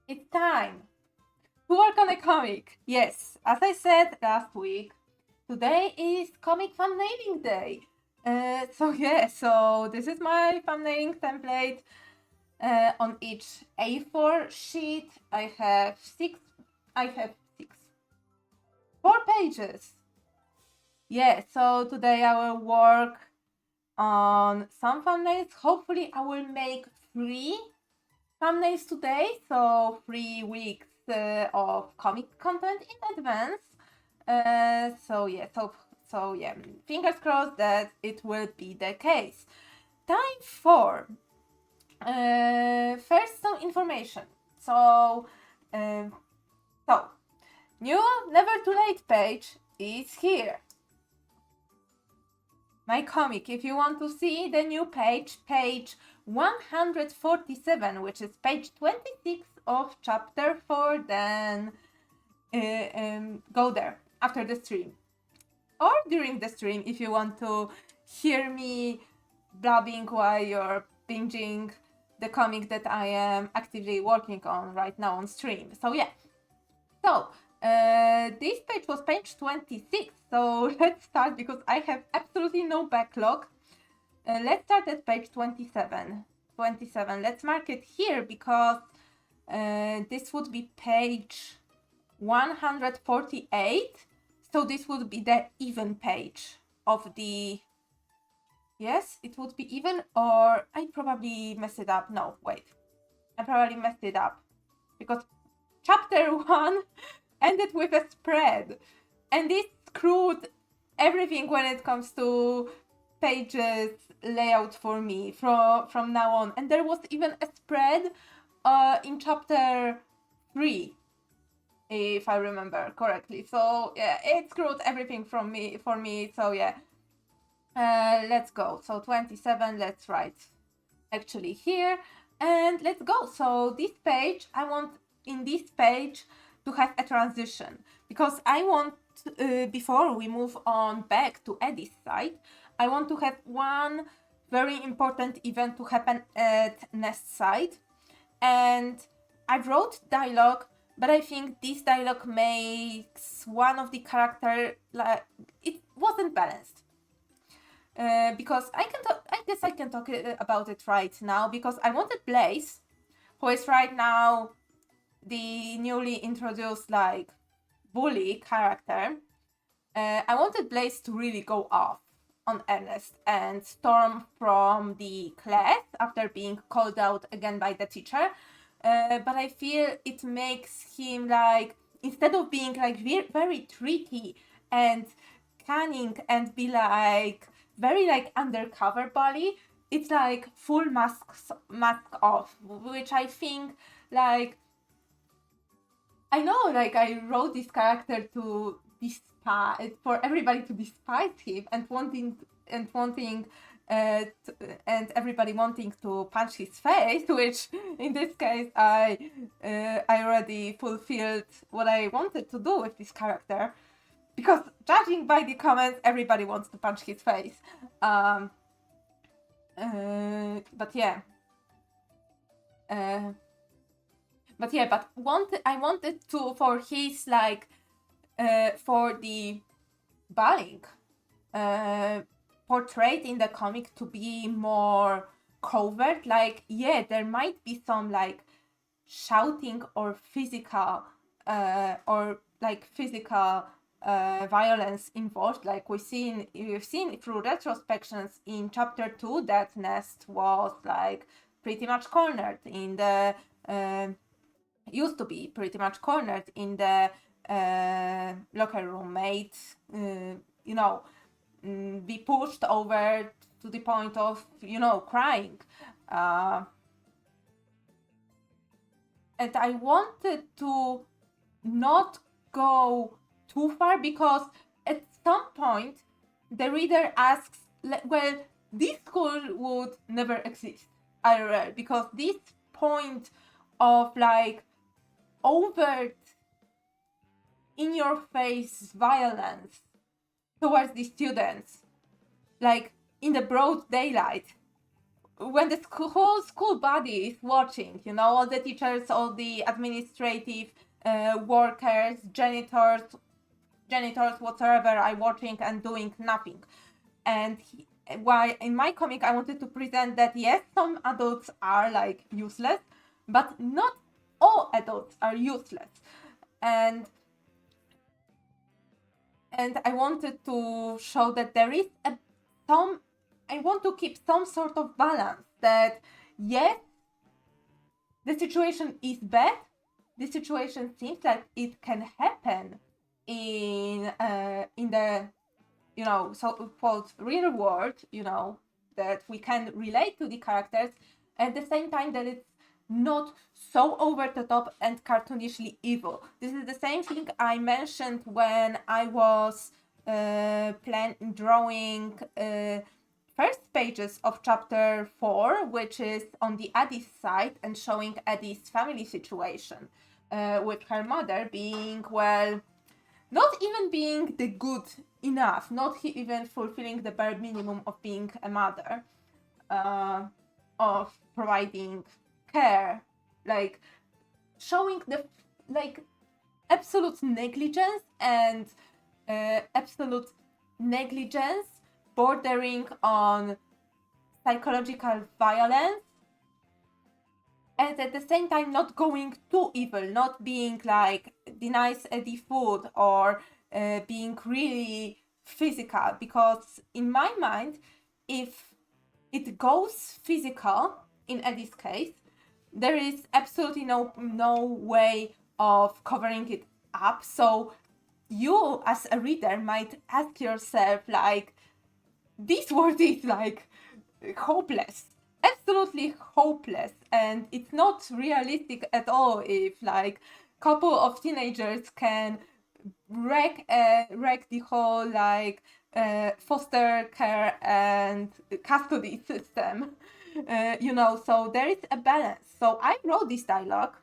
It's time to work on a comic. Yes, as I said last week, today is comic thumbnailing day. So this is my thumbnailing template. On each A4 sheet, I have six. 4 pages. Yeah. So today I will work on some thumbnails. Hopefully, I will make 3 thumbnails today, so 3 weeks of comic content in advance. So yeah, fingers crossed that it will be the case. Time for first some information. So, uh, so new Never Too Late page is here. My comic, if you want to see the new page 147, which is page 26 of chapter 4, then go there after the stream. Or during the stream if you want to hear me blabbing while you're binging the comic that I am actively working on right now on stream. So yeah. So, this page was page 26, so let's start because I have absolutely no backlog. Let's start at page 27. 27. Let's mark it here because this would be page 148. So this would be the even page of the... Yes, it would be even, or I probably messed it up. No, wait. I probably messed it up because chapter 1 ended with a spread, and this screwed everything when it comes to pages layout for me from now on. And there was even a spread in chapter 3, if I remember correctly. So yeah, it screwed everything for me. So yeah, let's go. So 27, let's write actually here, and let's go. So this page, I want in this page to have a transition because I want, before we move on back to Eddie's side, I want to have one very important event to happen at Nest's side. And I wrote dialogue, but I think this dialogue makes one of the character, like, it wasn't balanced. Because I guess I can talk about it right now because I wanted Blaze, who is right now the newly introduced like bully character. I wanted Blaze to really go off on Ernest and storm from the class after being called out again by the teacher. But I feel it makes him like, instead of being like very tricky and cunning and be like very like undercover bully, it's like full mask off, which I think like, I know like I wrote this character to despise, for everybody to despise him and wanting and everybody wanting to punch his face, which in this case I already fulfilled what I wanted to do with this character, because judging by the comments, everybody wants to punch his face. But yeah. But I wanted to, for his like, for the bullying portrayed in the comic to be more covert. Like, yeah, there might be some like shouting or physical violence involved. Like we've seen through retrospections in chapter 2 that Nest was like pretty much cornered in the used to be pretty much cornered in the locker room, made be pushed over to the point of crying, and I wanted to not go too far because at some point the reader asks, well, this school would never exist IRL, because this point of like overt in your face violence towards the students, like in the broad daylight, when the whole school body is watching, you know, all the teachers, all the administrative workers, janitors, whatsoever, are watching and doing nothing. And while in my comic, I wanted to present that yes, some adults are like useless, but not all adults are useless. And I wanted to show that there is I want to keep some sort of balance, that yes, the situation is bad, the situation seems like it can happen in the, you know, so-called real world, you know, that we can relate to the characters, at the same time that it's not so over the top and cartoonishly evil. This is the same thing I mentioned when I was drawing first pages of chapter 4, which is on the Addie's side and showing Addie's family situation, with her mother being, well, not even being the good enough, not even fulfilling the bare minimum of being a mother, of providing care, like showing the like absolute negligence and absolute negligence bordering on psychological violence, and at the same time not going too evil, not being like denies Eddie food or being really physical, because in my mind, if it goes physical in Eddie's case, there is absolutely no way of covering it up. So you as a reader might ask yourself, like, this world is like hopeless, absolutely hopeless, and it's not realistic at all if like couple of teenagers can wreck the whole like foster care and custody system. You know, so there is a balance. So I wrote this dialogue.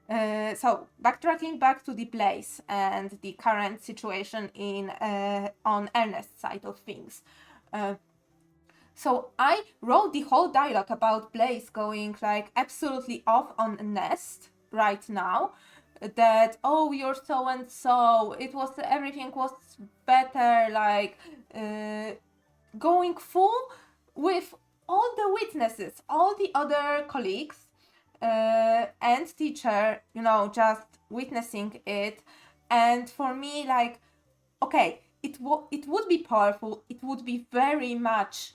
So backtracking back to the place and the current situation in on Ernest's side of things. So I wrote the whole dialogue about Blaze going like absolutely off on Nest right now. That, oh, you're so and so, it was, everything was better, like going full with all the witnesses, all the other colleagues and teacher, you know, just witnessing it. And for me, like, okay, it would be powerful, it would be very much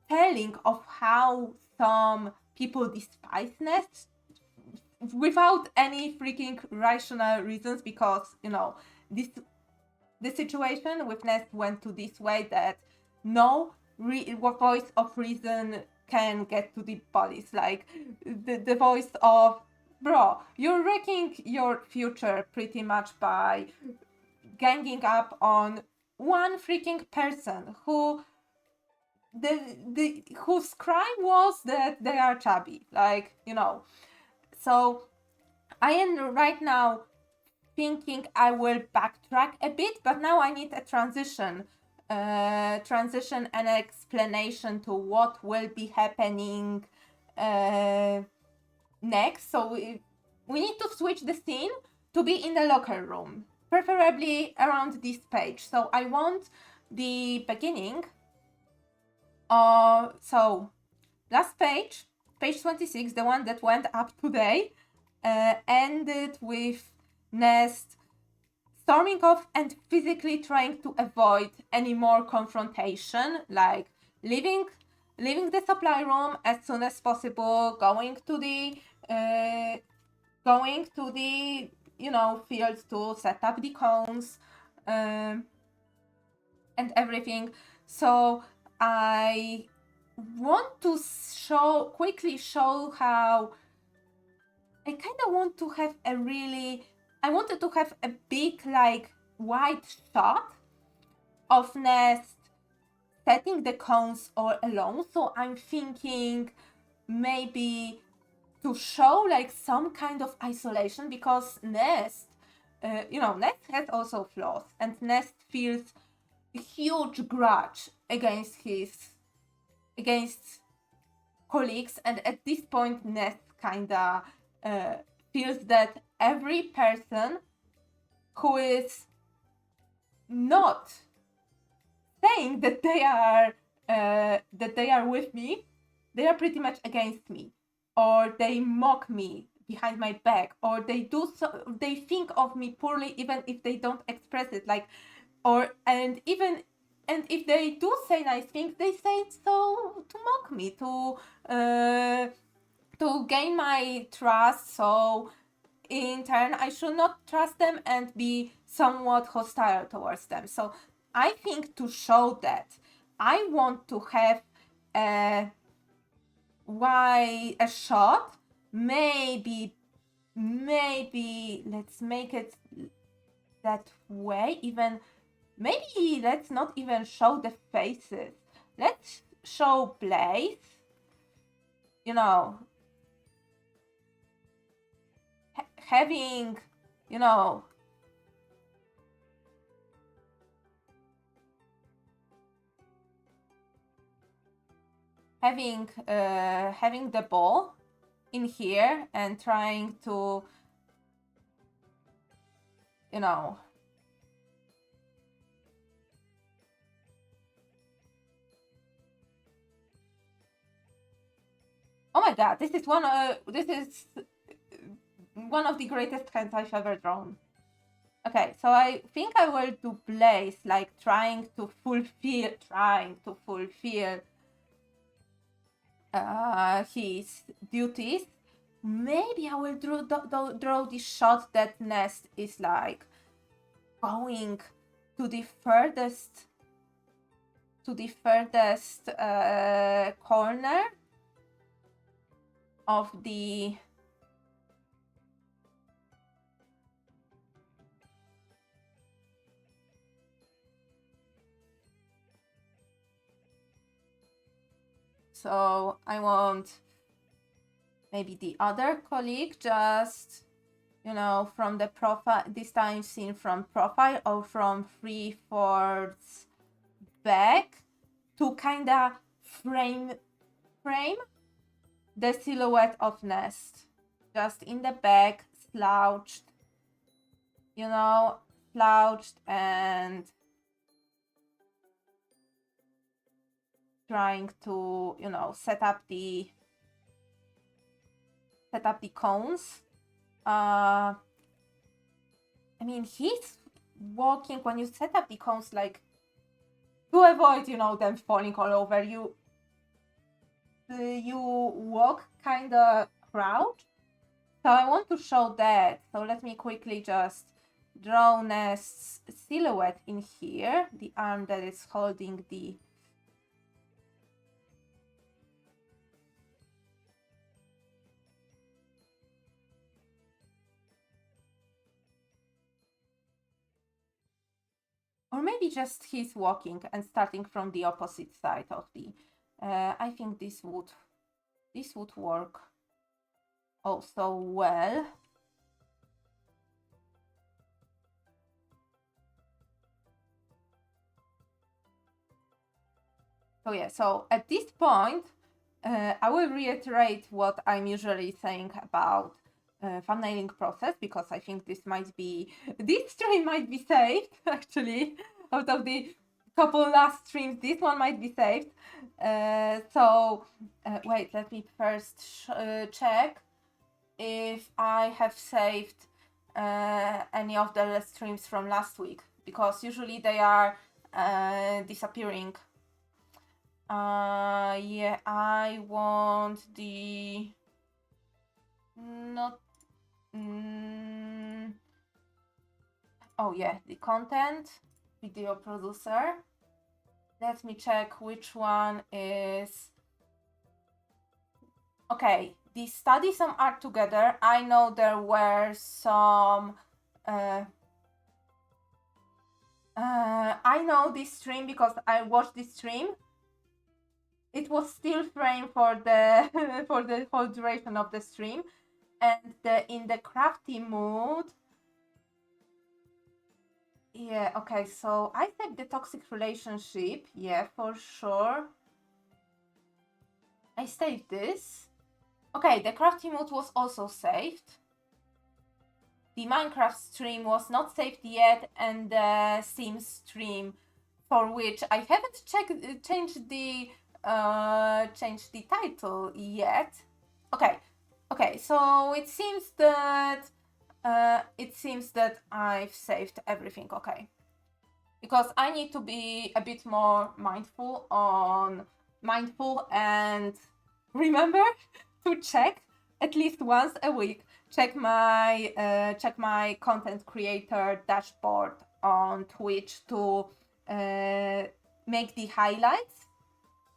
telling of how some people despise Nest without any freaking rational reasons, because, you know, the situation with Nest went to this way that no voice of reason can get to the Bullies. Like the voice of, bro, you're wrecking your future pretty much by ganging up on one freaking person who whose crime was that they are chubby, like, you know. So I am right now thinking I will backtrack a bit, but now I need a transition and explanation to what will be happening next. So we need to switch the scene to be in the locker room, preferably around this page. So I want the beginning. So last page, page 26, the one that went up today, ended with Nest storming off and physically trying to avoid any more confrontation, like leaving the supply room as soon as possible, going to the you know, fields to set up the cones and everything. So I want to quickly show how I kind of want to have I wanted to have a big, like, wide shot of Nest setting the cones all alone. So I'm thinking maybe to show like some kind of isolation, because Nest, you know, Nest has also flaws, and Nest feels a huge grudge against colleagues, and at this point Nest kinda feels that every person who is not saying that they are with me, they are pretty much against me, or they mock me behind my back, or they think of me poorly even if they don't express it, like, and if they do say nice things, they say it so to mock me, to gain my trust, so in turn I should not trust them and be somewhat hostile towards them. So I think to show that I want to have a shot, maybe let's make it that way. Even maybe let's not even show the faces, let's show Blaze, you know, having, you know, having the ball in here and trying to, you know, oh my god, this is one of the greatest hands I've ever drawn. Okay, so I think I will do Blaze, like trying to fulfill his duties. Maybe I will draw the shot that Nest is like going to the furthest corner of the so I want maybe the other colleague just, you know, from the profile, this time seen from profile or from 3/4 back, to kinda frame the silhouette of Nest, just in the back, slouched, you know, and trying to, you know, set up the cones. I mean, he's walking when you set up the cones, like, to avoid, you know, them falling all over you. You walk kind of crouch. So I want to show that. So let me quickly just draw Nest's silhouette in here. The arm that is holding the... Or maybe just he's walking and starting from the opposite side of the... I think this would work also well. So yeah, so at this point, I will reiterate what I'm usually saying about thumbnailing process, because I think this stream might be saved, actually. Out of the couple last streams, this one might be saved. Wait, let me first check if I have saved any of the streams from last week, because usually they are disappearing. Yeah, I want the not oh yeah, the content video producer. Let me check which one is okay. The study some art together. I know there were some I know this stream because I watched this stream. It was still framed for the for the whole duration of the stream, and in the crafty mood. Yeah, okay, so I think the toxic relationship, yeah, for sure. I saved this. Okay, the crafting mode was also saved. The Minecraft stream was not saved yet, and the Sims stream, for which I haven't changed the title yet. Okay, so it seems that I've saved everything. Okay, because I need to be a bit more mindful and remember to check at least once a week. Check my content creator dashboard on Twitch to make the highlights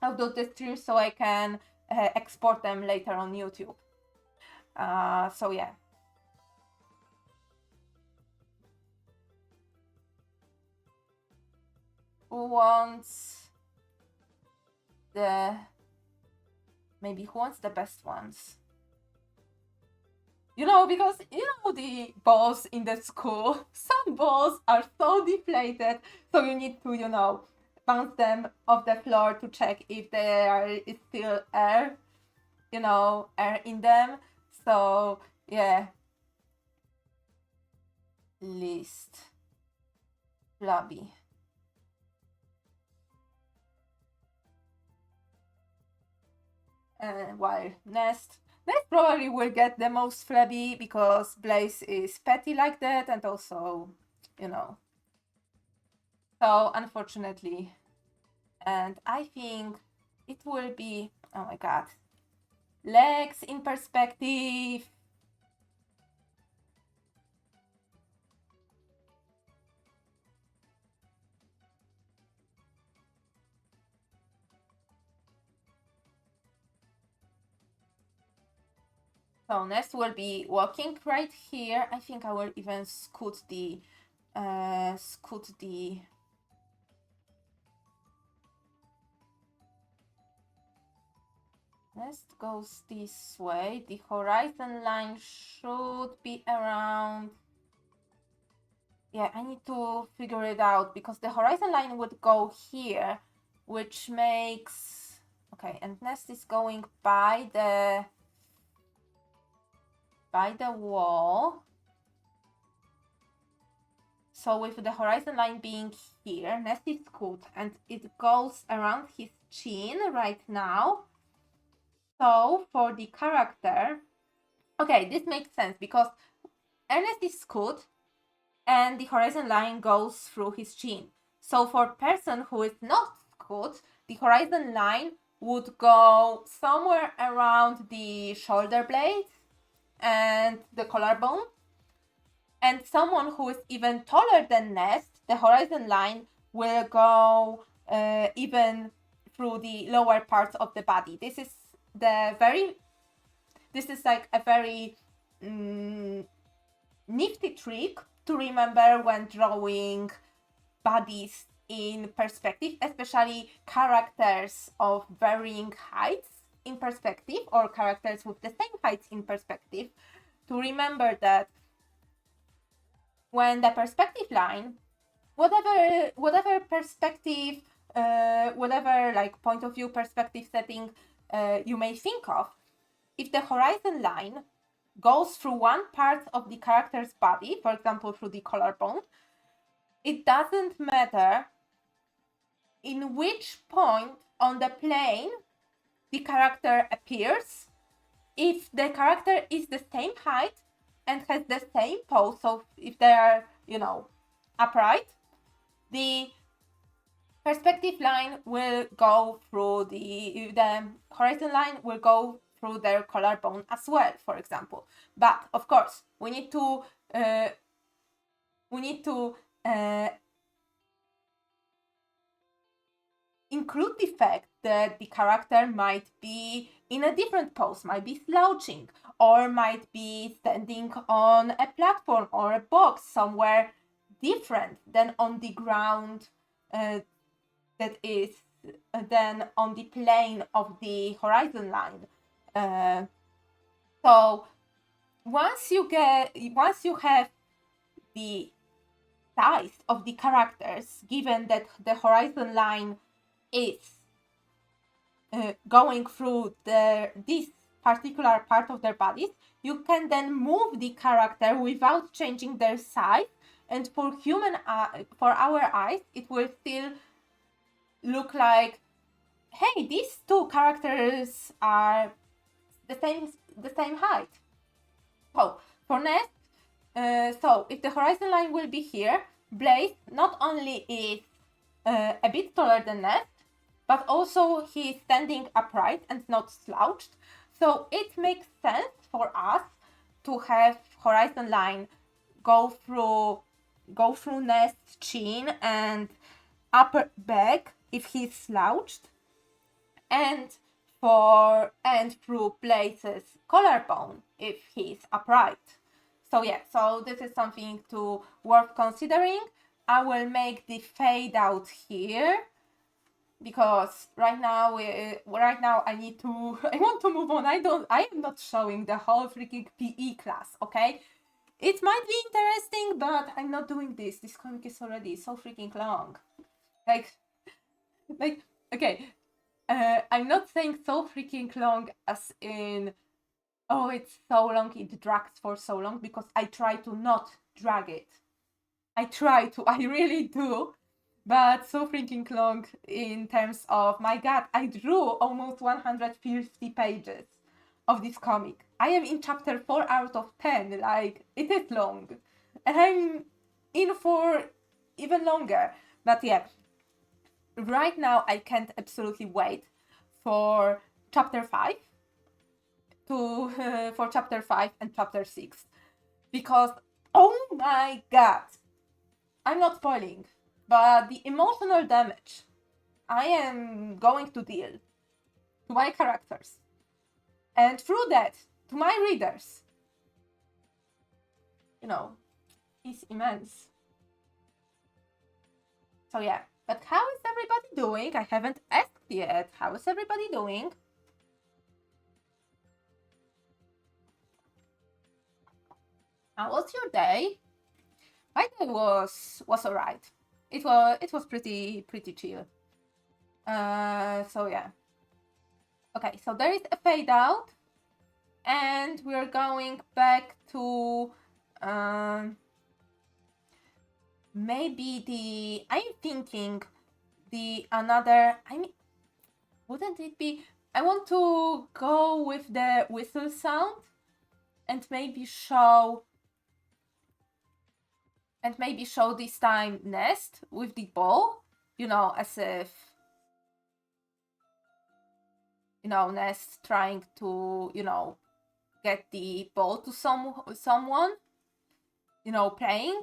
of the streams so I can export them later on YouTube. So yeah. Who wants the best ones? Because the balls in the school, some balls are so deflated, so you need to, bounce them off the floor to check if there is still air, air in them. So, yeah. List. Lobby. While Nest probably will get the most flabby because Blaze is petty like that, and also, So, unfortunately. And I think it will be, oh my god, legs in perspective. So Nest will be walking right here. I think I will even scoot the Nest goes this way. The horizon line should be around. Yeah, I need to figure it out because the horizon line would go here, which makes okay. And Nest is going by the wall. So with the horizon line being here, Nest is good, and it goes around his chin right now. So for the character, okay, this makes sense because Ernest is good, and the horizon line goes through his chin. So for person who is not good, the horizon line would go somewhere around the shoulder blade and the collarbone. And someone who is even taller than Nest, the horizon line will go even through the lower parts of the body. This is like a very nifty trick to remember when drawing bodies in perspective, especially characters of varying heights in perspective or characters with the same heights in perspective, to remember that when the perspective line, whatever perspective, whatever like point of view perspective setting you may think of, if the horizon line goes through one part of the character's body, for example through the collarbone, it doesn't matter in which point on the plane the character appears. If the character is the same height and has the same pose, so if they are, upright, the perspective line will go through the horizon line will go through their collarbone as well, for example. But of course, we need to include the fact that the character might be in a different pose, might be slouching, or might be standing on a platform or a box somewhere different than on the ground, that is then on the plane of the horizon line. So once you have the size of the characters, given that the horizon line is going through this particular part of their bodies, you can then move the character without changing their size, and for for our eyes, it will still look like, hey, these two characters are the same height. So for Nest, so if the horizon line will be here, Blaze not only is a bit taller than Nest, but also he's standing upright and not slouched. So it makes sense for us to have horizon line go through Nest's chin and upper back if he's slouched, and through Blaze's collarbone if he's upright. So yeah, so this is something to worth considering. I will make the fade out here because right now I need to I want to move on. I am not showing the whole freaking PE class, okay? It might be interesting, but I'm not doing this. This comic is already so freaking long. Like okay, I'm not saying so freaking long as in, oh, it's so long, it drags for so long, because I try to not drag it. I really do, but so freaking long in terms of, my god, I drew almost 150 pages of this comic. I am in chapter 4 out of 10, like, it is long. And I'm in for even longer. But yeah, right now I can't absolutely wait for chapter 5 for chapter 5 and chapter 6, because oh my god, I'm not spoiling, but the emotional damage I am going to deal to my characters, and through that to my readers, is immense. So yeah, but how is everybody doing? I haven't asked yet. How is everybody doing? How was your day? My day was alright. It was pretty chill. So yeah. Okay, so there is a fade out, and we're going back to maybe I'm thinking wouldn't it be, I want to go with the whistle sound and maybe show this time Nest with the ball, as if Nest trying to get the ball to someone, playing.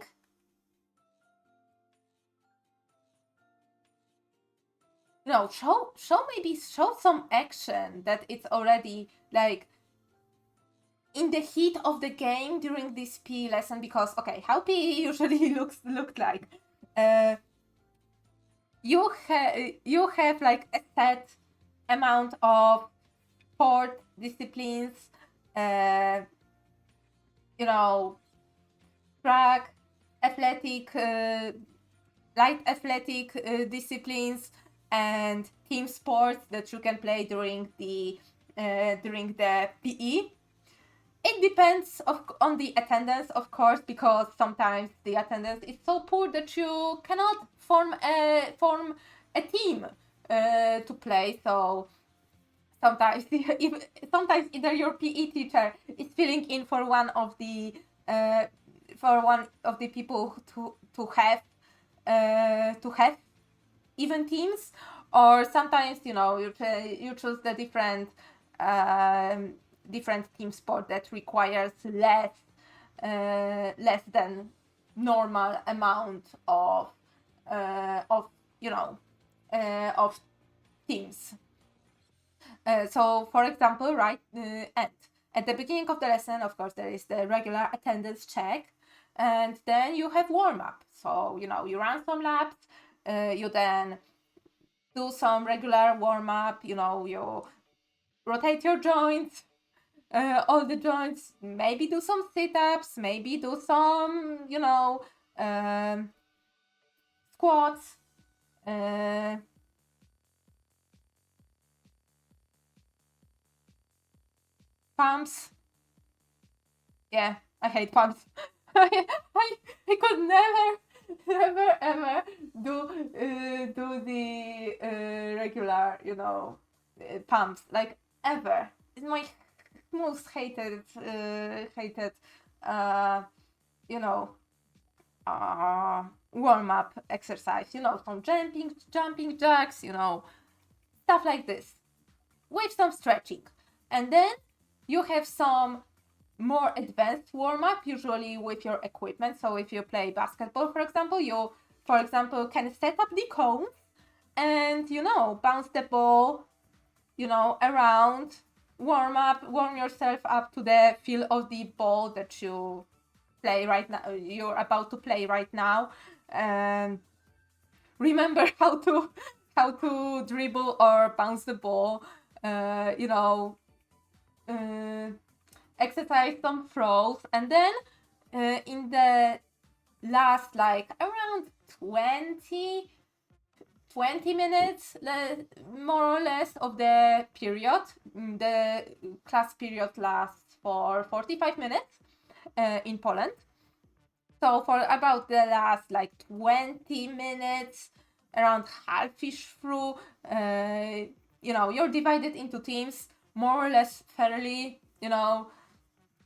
Show some action that it's already like in the heat of the game during this PE lesson, because okay, how PE usually looked like, you have like a set amount of sport disciplines, track, athletic, light athletic disciplines, and team sports that you can play during the PE. It depends on the attendance, of course, because sometimes the attendance is so poor that you cannot form a team to play. So sometimes either your PE teacher is filling in for one of the people to have even teams, or sometimes you choose the different team sport that requires less than normal amount of teams. So for example, right, at the beginning of the lesson, of course, there is the regular attendance check, and then you have warm-up. So you run some laps, you then do some regular warm-up, you rotate your joints, all the joints, maybe do some sit-ups, maybe do some squats, pumps. Yeah, I hate pumps. I could never ever do the regular, pumps, like, ever. It's my most hated you know warm up exercise. Some jumping jacks, stuff like this, with some stretching, and then you have some more advanced warm-up, usually with your equipment. So if you play basketball, for example, you can set up the cones and bounce the ball around, warm yourself up to the feel of the ball that you're about to play right now, and remember how to dribble or bounce the ball, exercise some throws, and then in the last, like, around 20 minutes, more or less, of the period. The class period lasts for 45 minutes in Poland. So for about the last, like, 20 minutes, around half-ish through, you're divided into teams more or less fairly.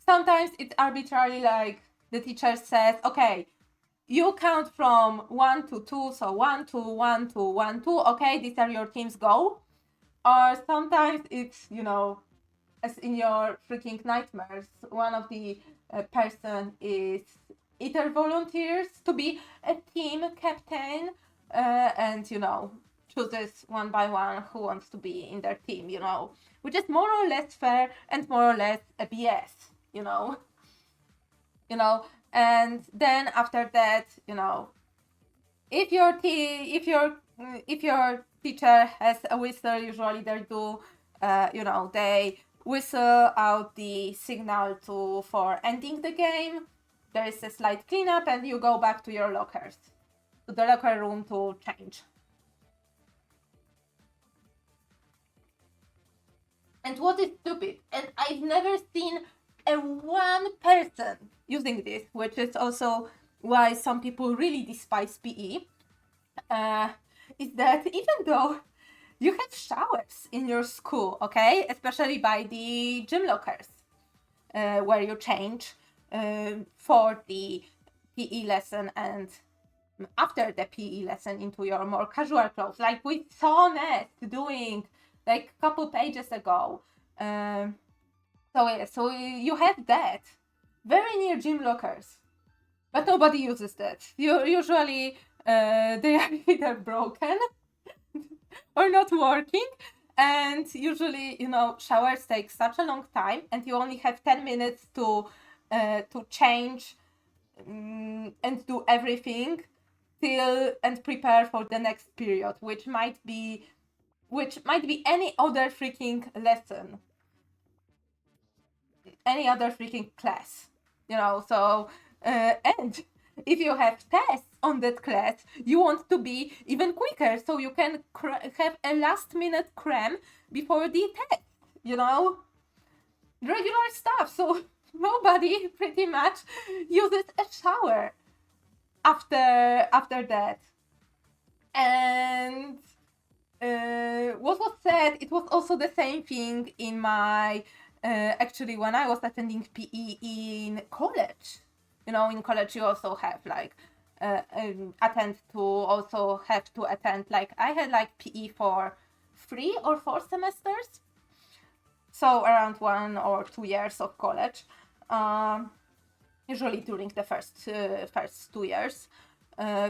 Sometimes it's arbitrary, like the teacher says, okay, you count from 1 to 2, so 1, 2, 1, 2, 1, 2, okay, these are your teams, go. Or sometimes it's, as in your freaking nightmares, one of the person is either volunteers to be a team captain, and, chooses one by one who wants to be in their team, which is more or less fair and more or less a BS, and then after that, if your teacher has a whistle, usually they do, they whistle out the signal for ending the game. There is a slight cleanup, and you go back to your lockers, to the locker room to change. And what is stupid, and I've never seen one person using this, which is also why some people really despise PE, is that even though you have showers in your school, okay, especially by the gym lockers, where you change for the PE lesson and after the PE lesson into your more casual clothes, like we saw Nest doing like a couple pages ago. So you have that very near gym lockers, but nobody uses that. Usually they are either broken or not working, and usually showers take such a long time, and you only have 10 minutes to change and do everything and prepare for the next period, which might be any other freaking lesson, any other freaking class, so and if you have tests on that class, you want to be even quicker, so you can have a last minute cram before the test, regular stuff. So nobody pretty much uses a shower after that. And what was said, it was also the same thing in my actually when I was attending PE in college. In college you also have like have to attend, like, I had like PE for 3 or 4 semesters, so around 1 or 2 years of college, usually during the first 2 years,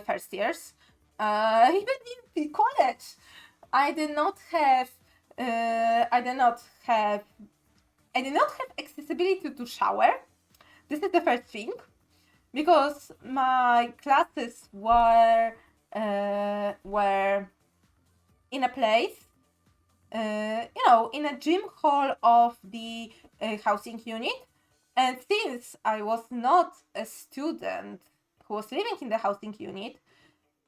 first years. Even in college I did not have accessibility to shower. This is the first thing, because my classes were in a place, in a gym hall of the housing unit. And since I was not a student who was living in the housing unit,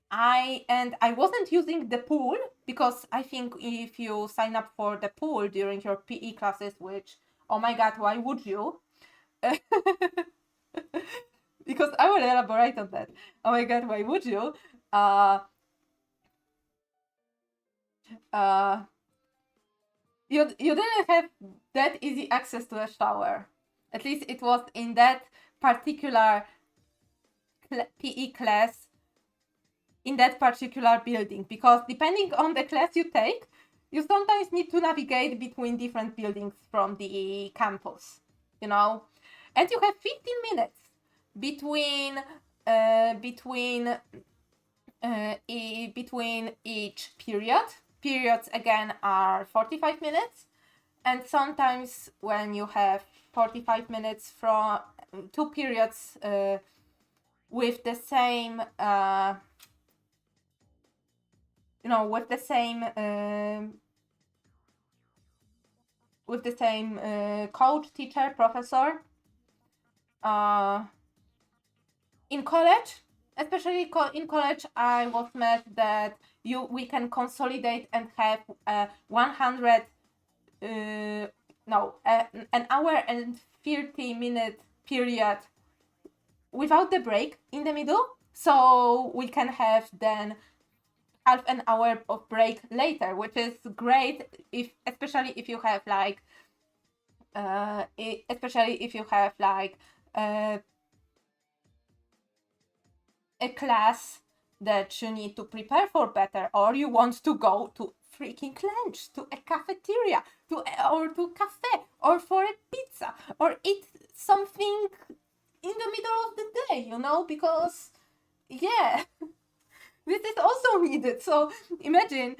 I wasn't using the pool, because I think if you sign up for the pool during your PE classes, which Oh my god, why would you? Because I will elaborate on that. Oh my god, why would you? Uh, uh, you didn't have that easy access to a shower. At least it was in that particular PE class in that particular building, because depending on the class you take, you sometimes need to navigate between different buildings from the campus, you know, and you have 15 minutes between between each period. Periods again are 45 minutes, and sometimes when you have 45 minutes from two periods with the same with the same coach, teacher, professor. In college, especially in college, I was mad that we can consolidate and have 100 an hour and 30-minute period without the break in the middle, so we can have then half an hour of break later, which is great especially if you have like a class that you need to prepare for better, or you want to go to freaking lunch, to a cafeteria, or to cafe, or for a pizza, or eat something in the middle of the day, because yeah, this is also needed. So imagine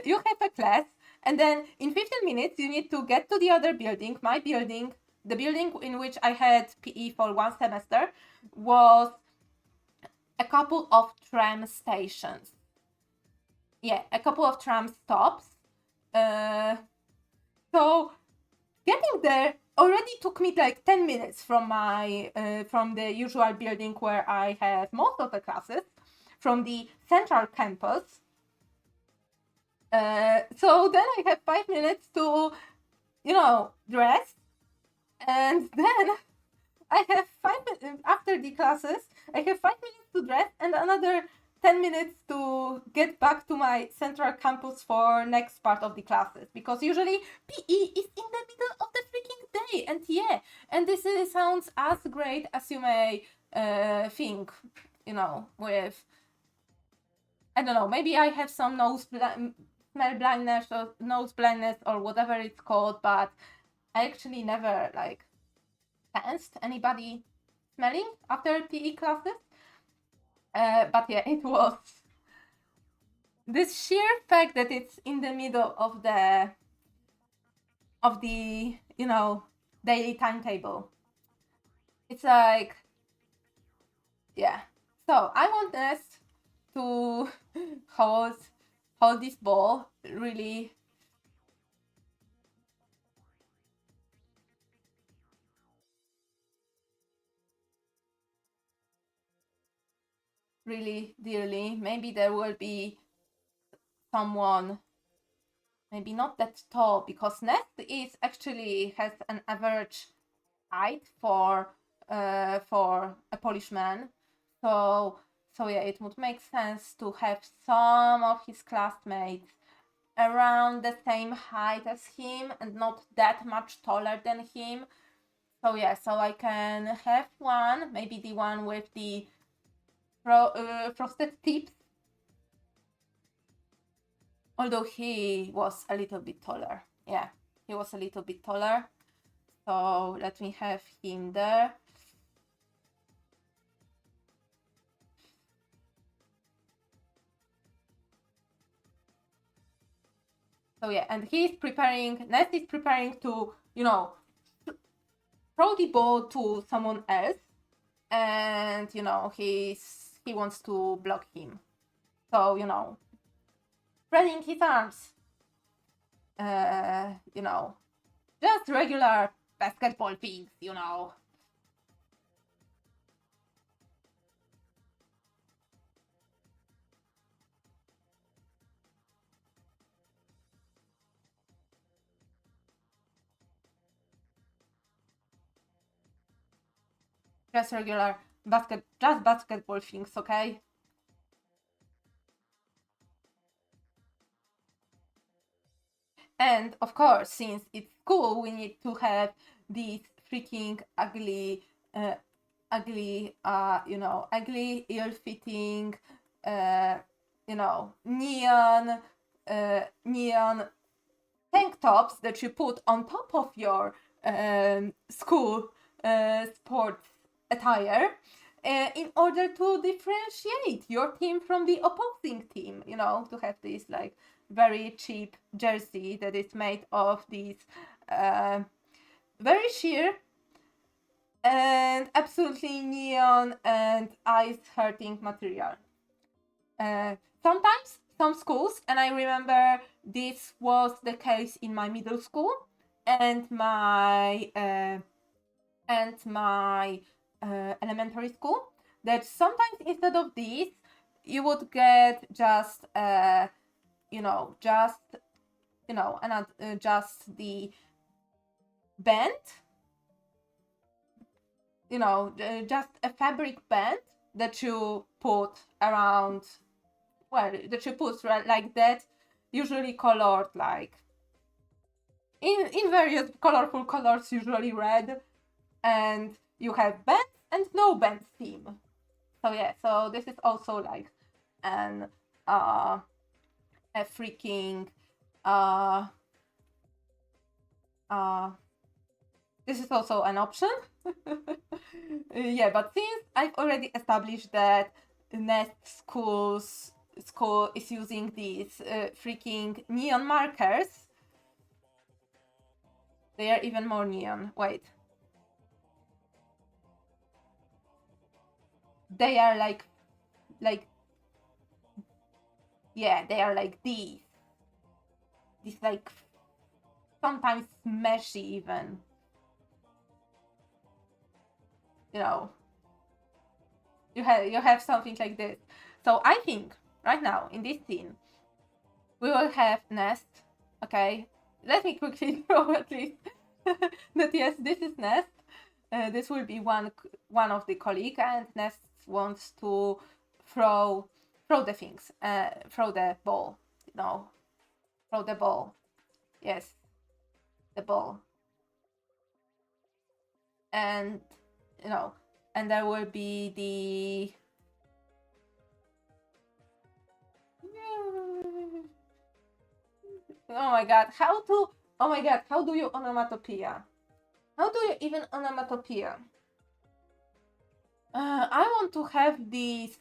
you have a class, and then in 15 minutes you need to get to the other building. My building, the building in which I had PE for one semester, was a couple of tram stations. Yeah, a couple of tram stops. So getting there already took me like 10 minutes from the usual building where I had most of the classes, from the central campus. So then I have 5 minutes to, dress, and then I have 5 minutes after the classes. I have 5 minutes to dress and another 10 minutes to get back to my central campus for next part of the classes, because usually PE is in the middle of the freaking day. And yeah, and this sounds as great as you may think, with, I don't know, maybe I have some smell blindness or nose blindness or whatever it's called, but I actually never sensed anybody smelling after PE classes. But yeah, it was this sheer fact that it's in the middle of the daily timetable. It's like, yeah. So I want Nest to hold this ball really really dearly. Maybe there will be someone, maybe not that tall, because Nest has an average height for a Polish man. So yeah, it would make sense to have some of his classmates around the same height as him and not that much taller than him. So yeah, so I can have one, maybe the one with the frosted tips. Although he was a little bit taller. Yeah, he was a little bit taller. So let me have him there. So yeah, and Nest is preparing to, throw the ball to someone else, and he wants to block him. So spreading his arms, just regular basketball things, just regular basketball things, okay? And of course, since it's school, we need to have these freaking ugly, ugly, ill-fitting, neon tank tops that you put on top of your school sports attire in order to differentiate your team from the opposing team, to have this like very cheap jersey that is made of these very sheer and absolutely neon and eyes-hurting material. Sometimes some schools, and I remember this was the case in my middle school and my elementary school, that sometimes instead of these you would get just just the band, just a fabric band that you put around, that you put like that, usually colored like in various colorful colors, usually red, and you have bands and no bands theme. So yeah, so this is also like a freaking this is also an option. Yeah, but since I've already established that Nest school is using these freaking neon markers, they are even more neon. Wait. They are like, yeah, they are like these like sometimes meshy even. You have something like this. So I think right now in this scene we will have Nest. Okay, let me quickly draw at least that yes, this is Nest. This will be one of the colleague, and Nest wants to throw the things, throw the ball. Throw the ball. Yes, the ball. And and there will be the oh my god, how do you onomatopoeia? How do you even onomatopoeia? I want to have this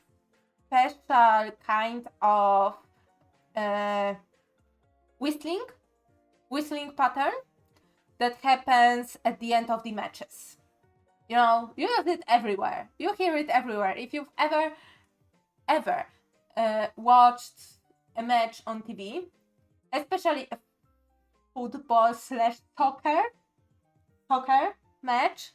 special kind of whistling pattern that happens at the end of the matches. You use it everywhere. You hear it everywhere. If you've ever watched a match on TV, especially a football / soccer match,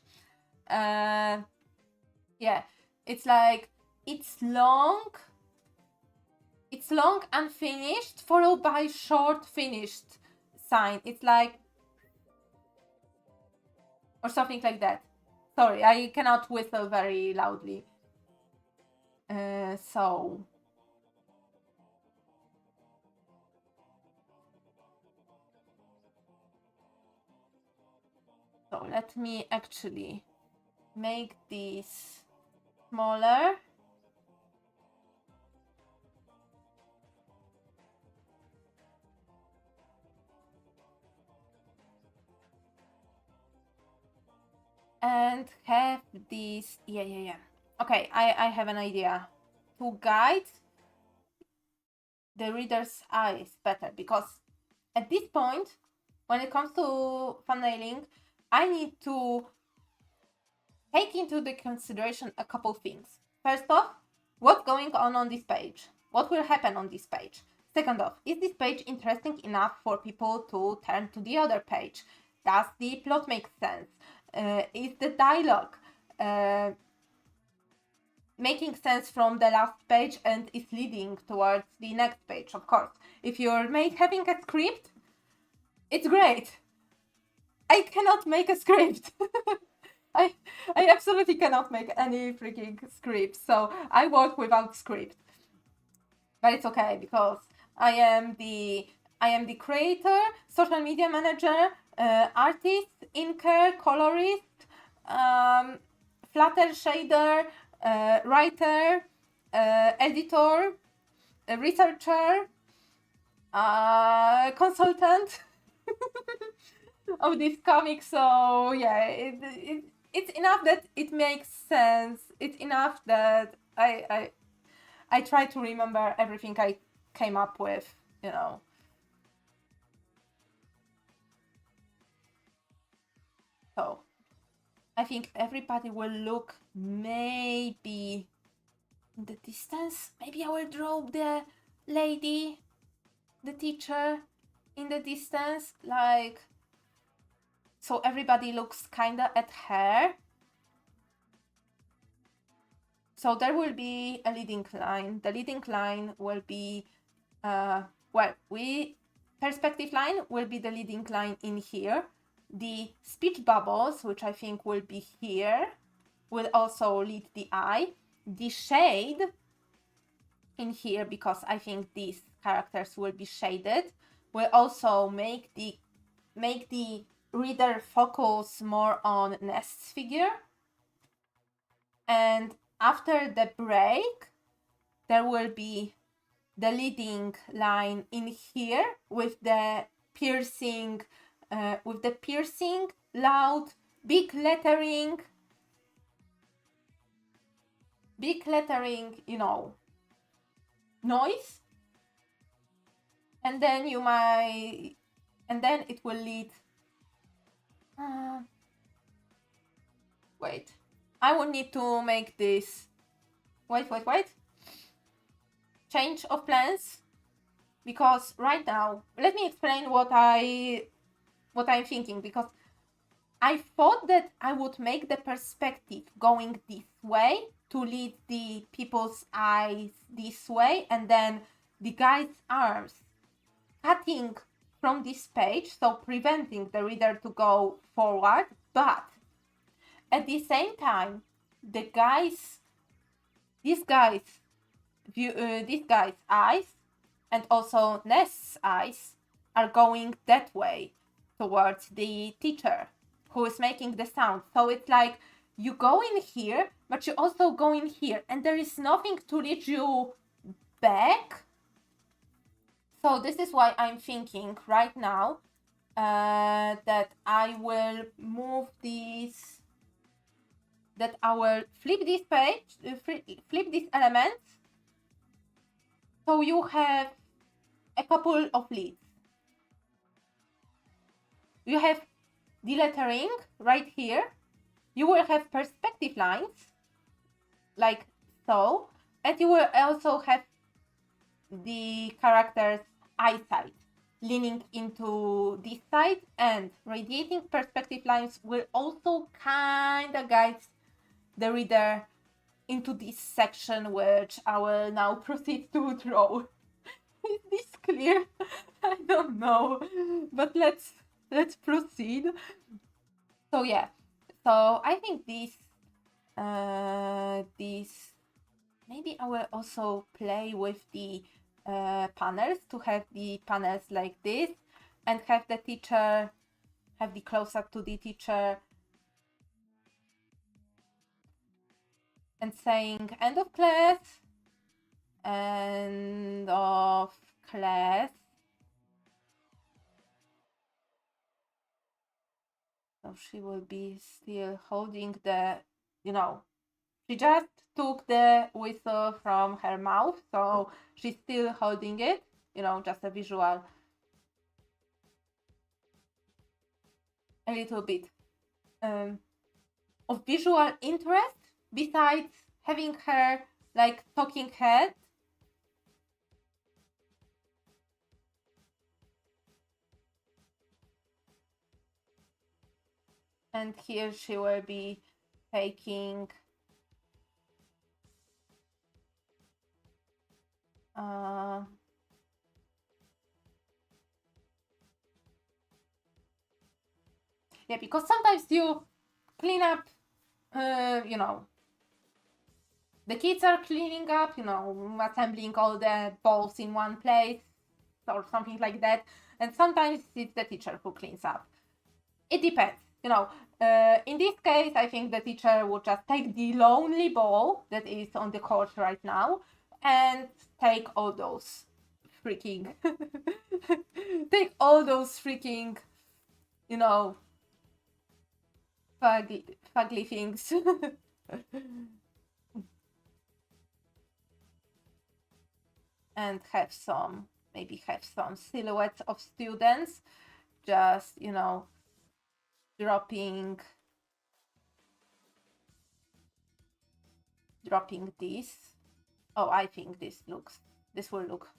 yeah, it's like it's long unfinished followed by short finished sign. It's like, or something like that. Sorry, I cannot whistle very loudly. So let me actually make this smaller. And have this, yeah. Okay, I have an idea to guide the reader's eyes better, because at this point, when it comes to thumbnailing, I need to take into the consideration a couple things. First off, what's going on this page? What will happen on this page? Second off, is this page interesting enough for people to turn to the other page? Does the plot make sense? Is the dialogue making sense from the last page and is leading towards the next page? Of course, if you're having a script, it's great. I cannot make a script. I I absolutely cannot make any freaking script, so I work without script. But it's okay because I am the creator, social media manager, artist, inker, colorist, flutter shader, writer, editor, researcher, consultant of this comic. So yeah, it's enough that it makes sense. It's enough that I try to remember everything I came up with, you know. So I think everybody will look maybe in the distance. Maybe I will draw the lady, the teacher in the distance, like, so everybody looks kinda at her. So there will be a leading line. The leading line will be, perspective line will be the leading line in here. The speech bubbles, which I think will be here, will also lead the eye. The shade in here, because I think these characters will be shaded, will also make the reader focus more on Nest's figure. And after the break, there will be the leading line in here with the piercing, loud, big lettering, you know, noise. And then it will lead. Wait, I will need to make this. Wait. Change of plans, because right now, let me explain what I'm thinking, because I thought that I would make the perspective going this way to lead the people's eyes this way, and then the guy's arms cutting from this page, so preventing the reader to go forward, but at the same time, this guy's eyes and also Nest's eyes are going that way towards the teacher who is making the sound. So it's like you go in here, but you also go in here, and there is nothing to lead you back. So this is why I'm thinking right now that I will move these, that I will flip this page, flip these elements, so you have a couple of leads. You have the lettering right here. You will have perspective lines, like so, and you will also have the character's eyesight leaning into this side, and radiating perspective lines will also kind of guide the reader into this section, which I will now proceed to draw. Is this clear? I don't know, but let's proceed. So yeah, so I think these maybe I will also play with the panels, to have the panels like this, and have the teacher, have the close up to the teacher and saying end of class, end of class. So she will be still holding the, she just took the whistle from her mouth, so she's still holding it, just a visual, a little bit of visual interest, besides having her like talking head. And here she will be taking yeah, because sometimes you clean up you know, the kids are cleaning up, you know, assembling all the balls in one place or something like that. And sometimes it's the teacher who cleans up. It depends, you know. In this case, I think the teacher would just take the lonely ball that is on the court right now and take all those freaking, you know, fugly things. And maybe have some silhouettes of students just, you know, dropping this. Oh, I think this will look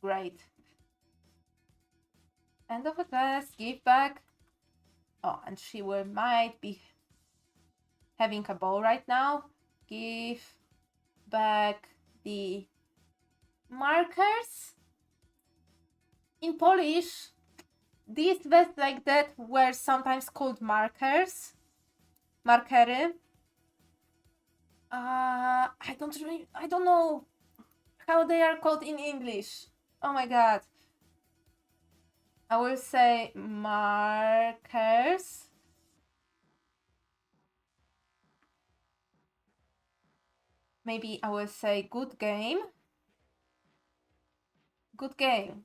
great. End of a class, give back. Oh, and she might be having a ball right now. Give back the markers. In Polish, these vests like that were sometimes called markers. Markery. I don't know how they are called in English. Oh my god. I will say markers. Maybe I will say good game. Good game.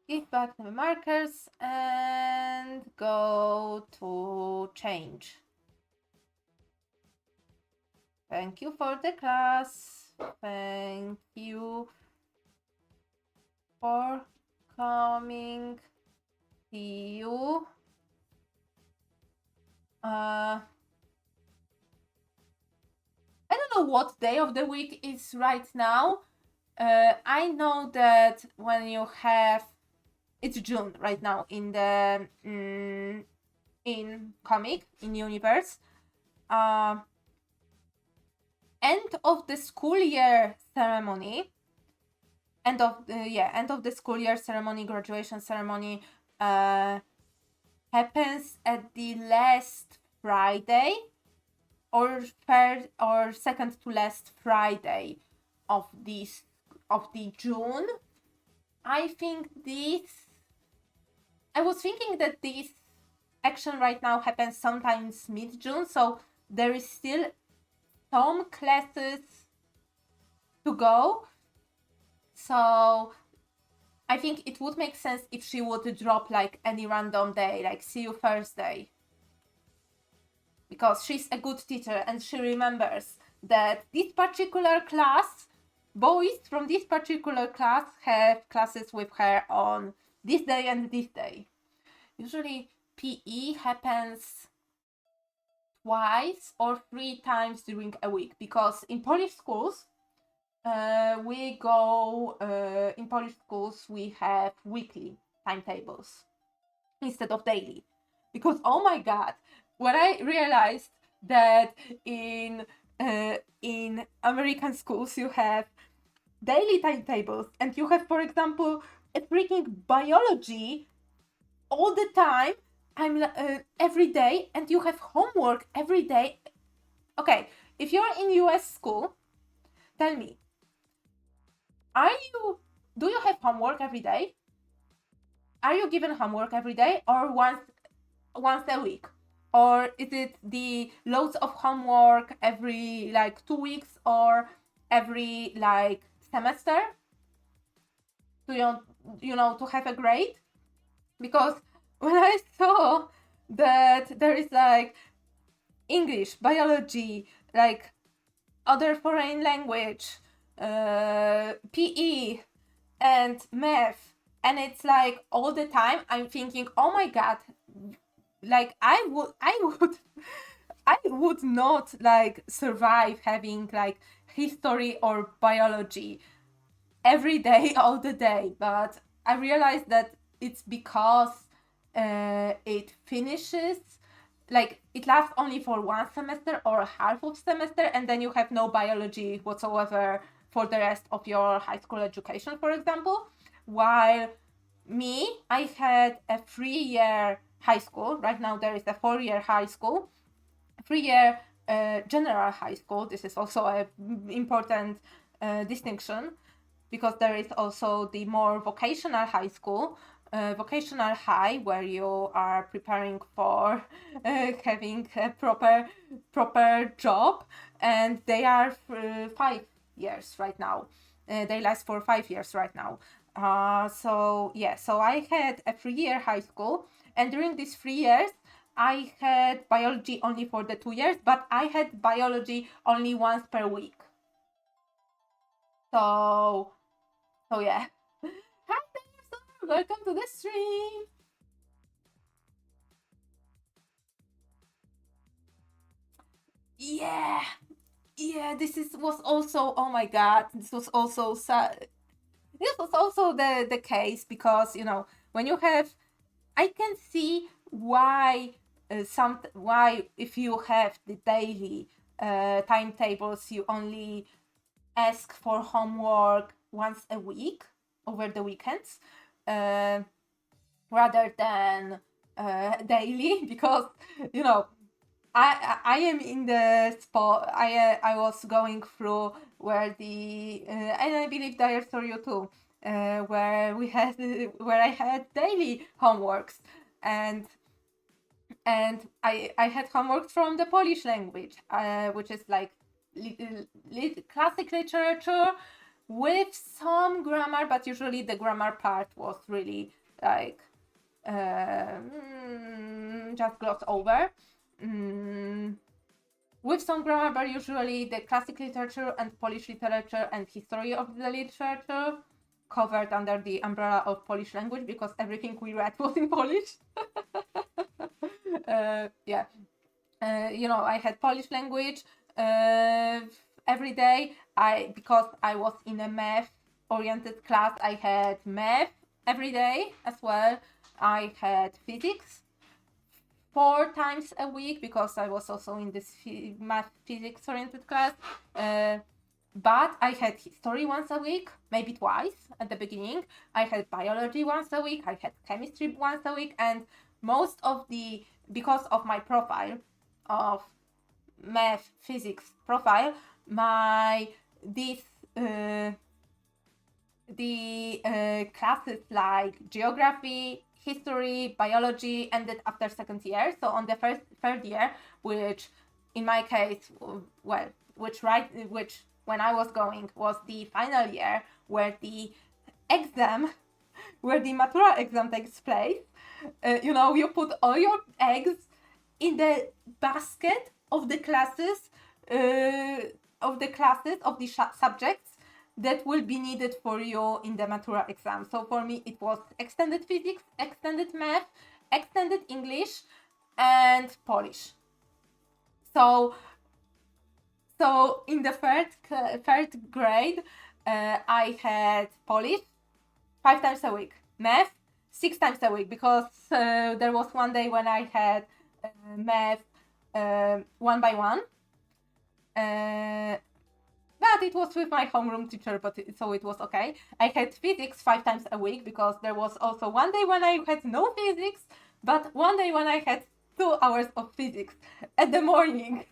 Give back the markers and go to change. Thank you for the class. Thank you for coming. See you. I don't know what day of the week is right now. I know that when you have, it's June right now in the in comic in universe. End of the school year ceremony. End of the school year ceremony, graduation ceremony, happens at the last Friday or third or second to last Friday of the June. I was thinking that this action right now happens sometimes mid-June, so there is still some classes to go. So I think it would make sense if she would drop like any random day, like see you Thursday. Because she's a good teacher and she remembers that this particular class, boys from this particular class have classes with her on this day and this day. Usually PE happens twice or 3 times during a week, because in Polish schools, we have weekly timetables instead of daily. Because oh my god, when I realized that in American schools you have daily timetables and you have, for example, a freaking biology all the time, every day, and you have homework every day. Okay, if you're in US school, tell me, do you have homework every day? Are you given homework every day or once a week? Or is it the loads of homework every like 2 weeks or every like semester to have a grade? Because when I saw that there is like English, biology, like other foreign language, PE, and math, and it's like all the time, I'm thinking, oh my god, like I would not like survive having like history or biology every day all the day. But I realized that it's because it finishes, like it lasts only for 1 semester or half of semester, and then you have no biology whatsoever for the rest of your high school education, for example. While me, I had a 3-year high school. Right now there is a 4-year high school. 3-year general high school. This is also a important distinction, because there is also the more vocational high school, vocational high, where you are preparing for having a proper job, and they are 5 years right now. They last for 5 years right now. So I had a 3-year high school, and during these 3 years I had biology only for the 2 years, but I had biology only once per week. So yeah. Hi there, welcome to the stream. Yeah, was also, oh my god, this was also this was also the case, because when you have, I can see why why if you have the daily timetables, you only ask for homework once a week over the weekends, rather than daily, because I am in the spot. I was going through where the and I believe Dire for you too, where I had daily homeworks, and I had homework from the Polish language, which is like classic literature with some grammar, but usually the grammar part was really like just glossed over. With some grammar, but usually the classic literature and Polish literature and history of the literature covered under the umbrella of Polish language, because everything we read was in Polish. I had Polish language every day. Because I was in a math oriented class, I had math every day as well. I had physics 4 times a week, because I was also in this math physics oriented class. But I had history once a week, maybe twice at the beginning. I had biology once a week. I had chemistry once a week, and because of my profile of math physics profile, the classes like geography, history, biology ended after 2nd year. So on the 3rd year, which in my case, which when I was going was the final year, where the matura exam takes place, you put all your eggs in the basket of the classes, of the subjects that will be needed for you in the matura exam. So for me, it was extended physics, extended math, extended English, and Polish. So in the 3rd grade, I had Polish 5 times a week, math 6 times a week, because there was one day when I had math 1 by 1. But it was with my homeroom teacher, so it was okay. I had physics 5 times a week, because there was also one day when I had no physics, but one day when I had 2 hours of physics at the morning.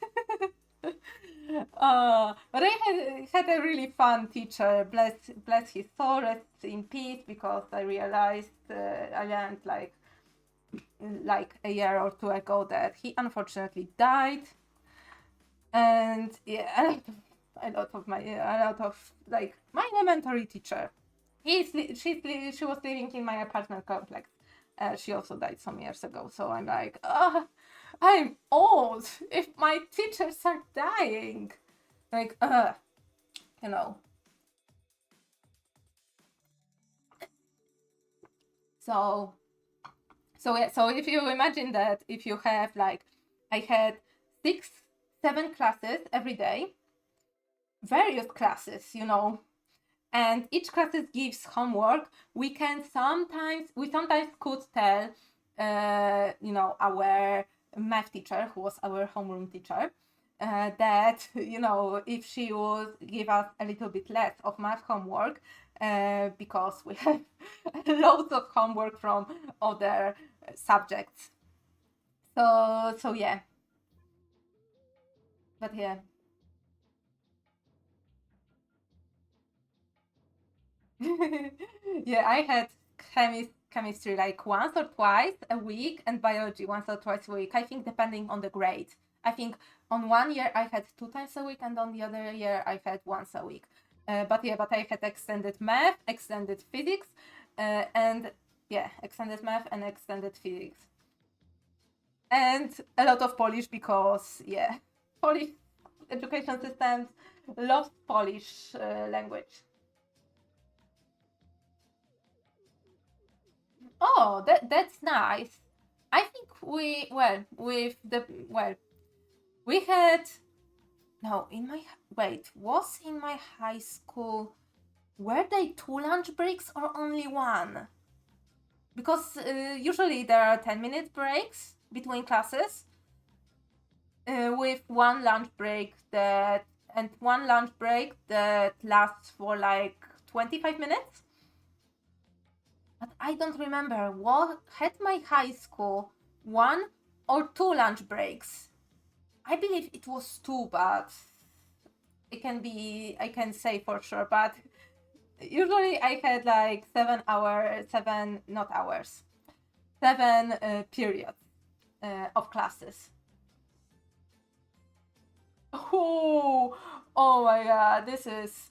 But I had a really fun teacher. Bless his soul, rest in peace, because I realized I learned like a year or 2 ago that he unfortunately died. And yeah, a lot of my elementary teacher. She was living in my apartment complex. She also died some years ago. So I'm like, I'm old. If my teachers are dying, like, So if you imagine that, if you have I had 6-7 classes every day, various classes, and each classes gives homework. We sometimes could tell, our math teacher, who was our homeroom teacher, that if she would give us a little bit less of math homework, because we have loads of homework from other subjects. So yeah. But yeah. Yeah, I had chemistry like once or twice a week and biology once or twice a week. I think depending on the grade. I think on one year I had 2 times a week and on the other year I had once a week. But I had extended math, extended physics, and yeah, extended math and extended physics. And a lot of Polish because, yeah, Polish education systems love Polish language. Oh, that's nice. I think we had no in my wait was in my high school were they 2 lunch breaks or only one? Because usually there are 10-minute breaks between classes, with one lunch break that lasts for like 25 minutes. But I don't remember what had my high school 1 or 2 lunch breaks. I believe it was 2, but I can say for sure, but usually I had like 7 periods of classes. Oh my god, this is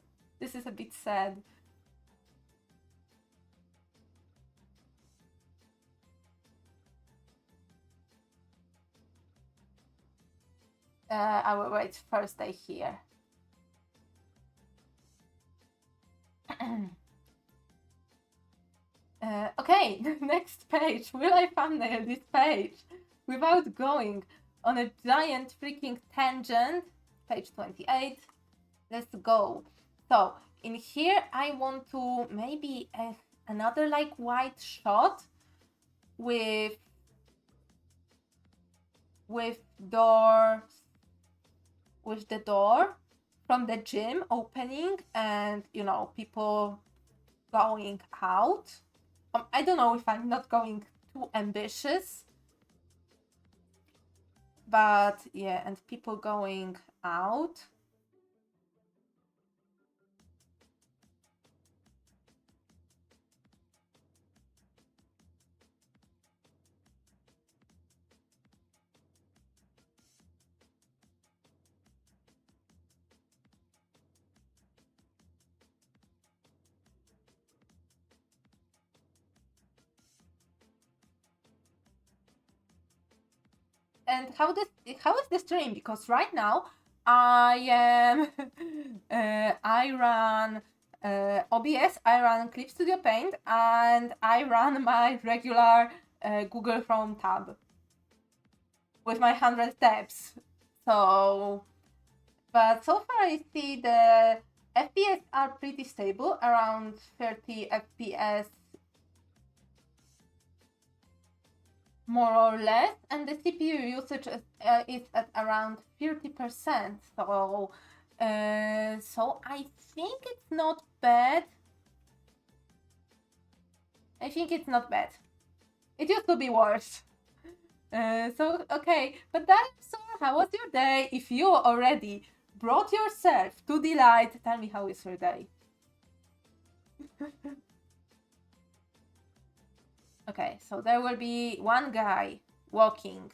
a bit sad. I will wait first day here. Okay, next page. Will I thumbnail this page without going on a giant freaking tangent? Page 28. Let's go. So in here, I want to maybe another like wide shot with doors, with the door from the gym opening and people going out. I don't know if I'm not going too ambitious, but yeah, and people going out. And how is the stream? Because right now I am I run OBS, I run Clip Studio Paint, and I run my regular Google Chrome tab with my 100 tabs. So, but so far I see the FPS are pretty stable, around 30 FPS more or less, and the CPU usage is at around 30%. So, I think it's not bad. I think it's not bad. It used to be worse. Okay, but dinosaur, how was your day? If you already brought yourself to the light, tell me how is your day. Okay, so there will be one guy walking.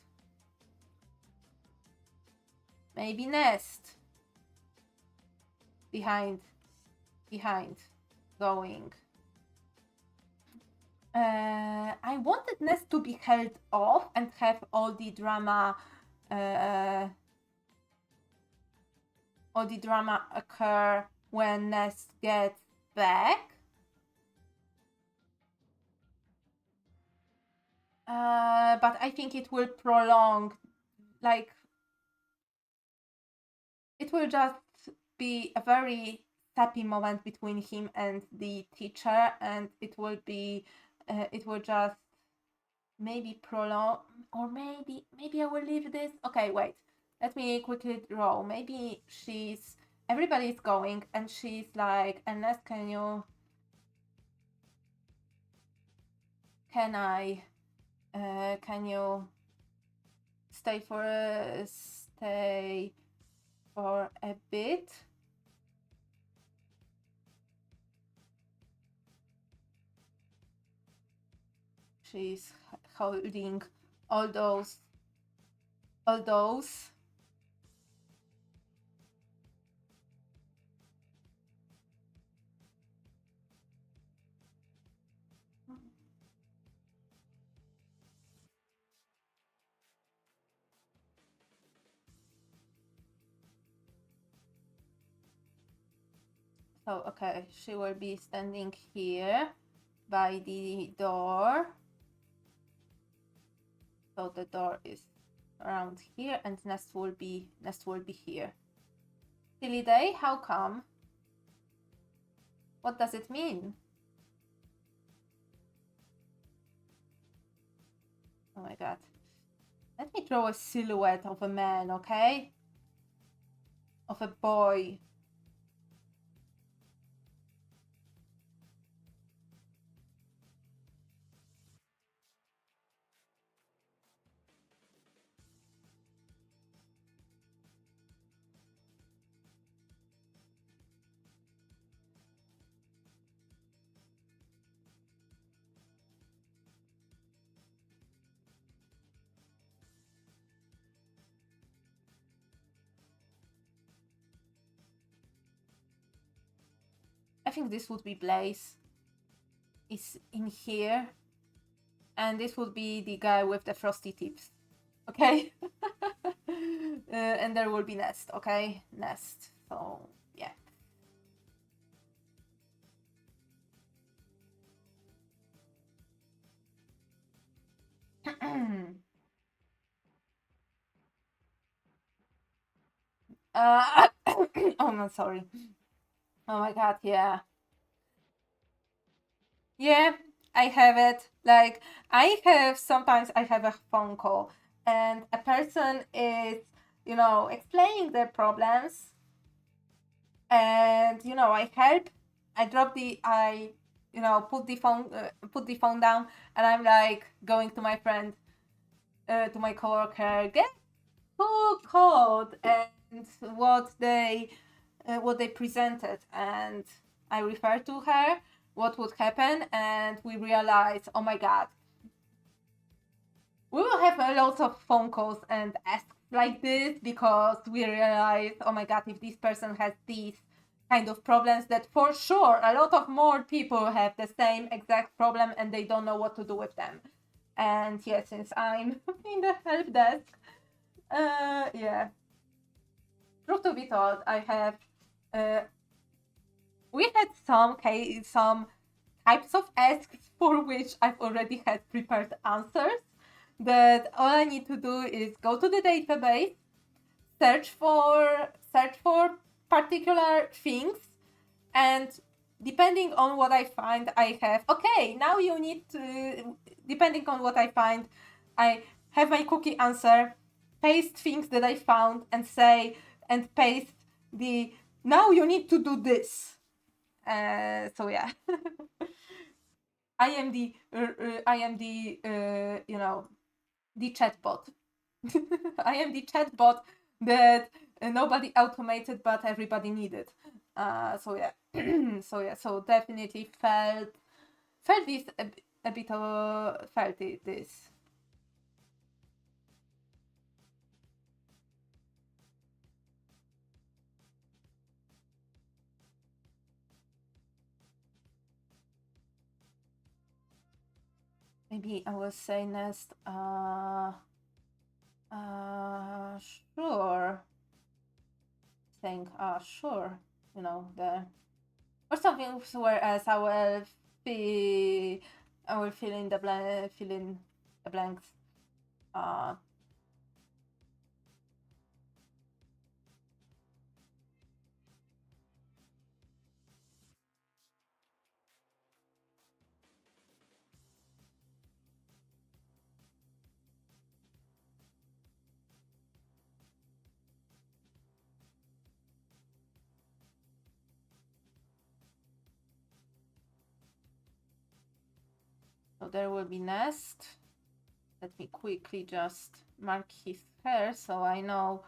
Maybe Nest. Behind, going. I wanted Nest to be held off and have all the drama occur when Nest gets back. But I think it will prolong, like, it will just be a very happy moment between him and the teacher, and it will just maybe prolong, or maybe I will leave this. Okay, wait. Let me quickly draw. Maybe everybody's going, and she's like, Ernest, can you stay for a bit. She's holding all those. So, okay, she will be standing here by the door. So the door is around here and Nest will be here. Silly day, how come? What does it mean? Oh my god. Let me draw a silhouette of a man, okay? Of a boy. I think this would be Blaze. Is in here. And this would be the guy with the frosty tips. Okay? And there will be Nest, okay? Nest. So, yeah. Oh, no, sorry. Oh my god, yeah. Yeah, I have it. Like, sometimes I have a phone call and a person is, explaining their problems and, I help. Put the phone down and I'm like going to my friend, to my coworker, guess who called and what they presented, and I refer to her what would happen, and we realize, oh my god, we will have a lot of phone calls and asks like this because we realize, oh my god, if this person has these kind of problems, that for sure a lot of more people have the same exact problem and they don't know what to do with them. And yeah, since I'm in the help desk, yeah. Truth to be told, I have we had some types of asks for which I've already had prepared answers. That all I need to do is go to the database, search for particular things, and depending on what I find, I have okay. Now you need to, depending on what I find, I have my cookie answer, paste things that I found, and say and paste the now you need to do this. So yeah. I am the the chatbot. I am the chatbot that nobody automated but everybody needed. So yeah. So definitely felt this a bit of felt this. Maybe I will say Nest. Sure. Saying sure. The or something. Whereas I will fill in the blanks. So there will be Nest. Let me quickly just mark his hair so I know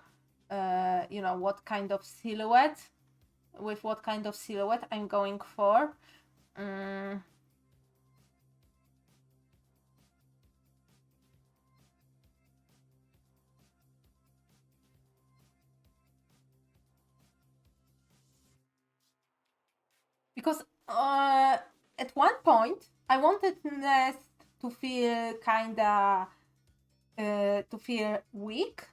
you know, what kind of silhouette I'm going for. Because at one point I wanted Nest to feel kinda to feel weak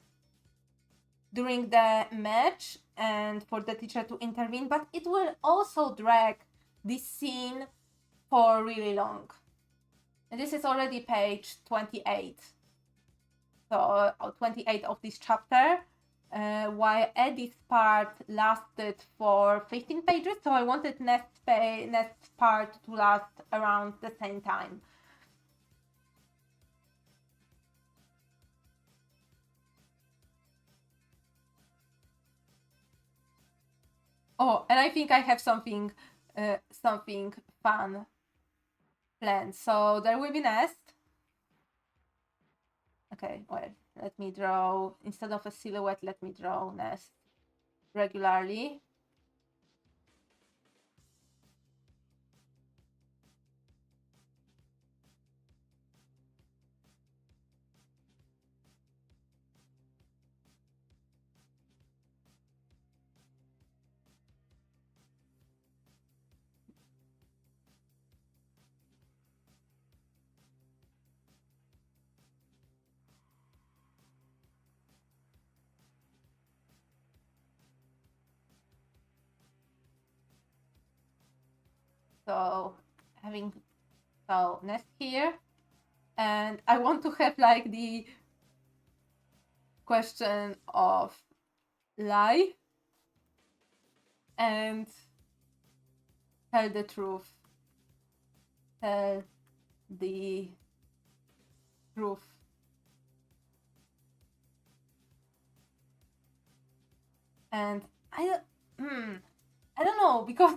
during the match and for the teacher to intervene, but it will also drag this scene for really long. And this is already page 28. So 28 of this chapter, while Eddie's part lasted for 15 pages, so I wanted Nest's part to last around the same time. Oh, and I think I have something fun planned. So there will be Nest. Okay, well, let me draw, instead of a silhouette, let me draw Nest regularly. So Nest here, and I want to have like the question of lie and tell the truth. Tell the truth. And I don't know, because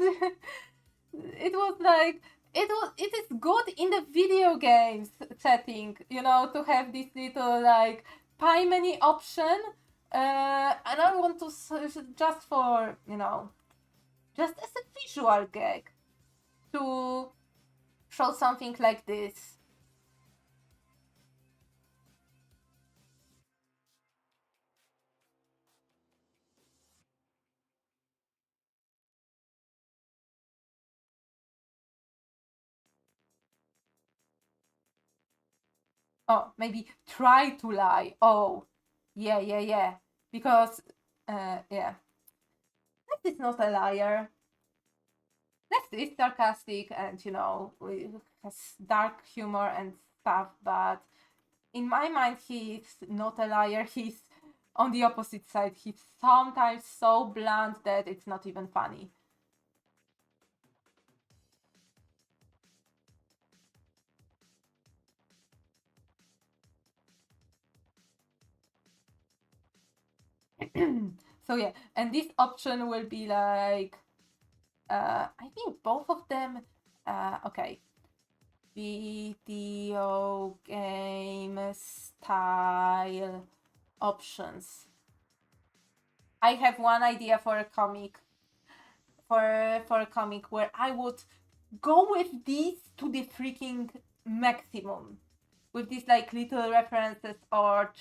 it was like it is good in the video games setting, you know, to have this little like pie menu option. And I want to just for, you know, just as a visual gag to show something like this. Oh, maybe try to lie. Oh, yeah. Because, yeah. Nest is not a liar. Nest is sarcastic and, you know, has dark humor and stuff, but in my mind, he's not a liar. He's on the opposite side. He's sometimes so blunt that it's not even funny. So yeah, and this option will be like, I think both of them, okay, video game style options. I have one idea for a comic, for a comic where I would go with these to the freaking maximum, with these like little references, or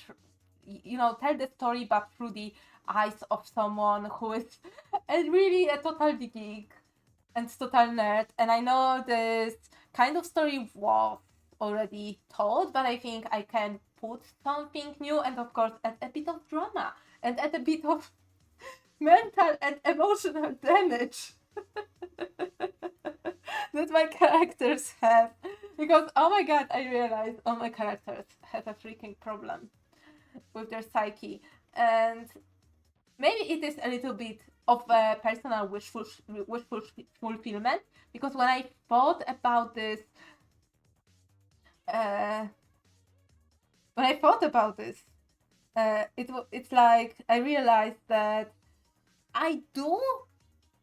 you know, tell the story but through the eyes of someone who is really a total geek and total nerd. And I know this kind of story was already told, but I think I can put something new, and of course add a bit of drama and add a bit of mental and emotional damage that my characters have. Because oh my god, I realized all my characters have a freaking problem with their psyche, and maybe it is a little bit of a personal wish fulfillment, because when I thought about this, uh, it's like I realized that I do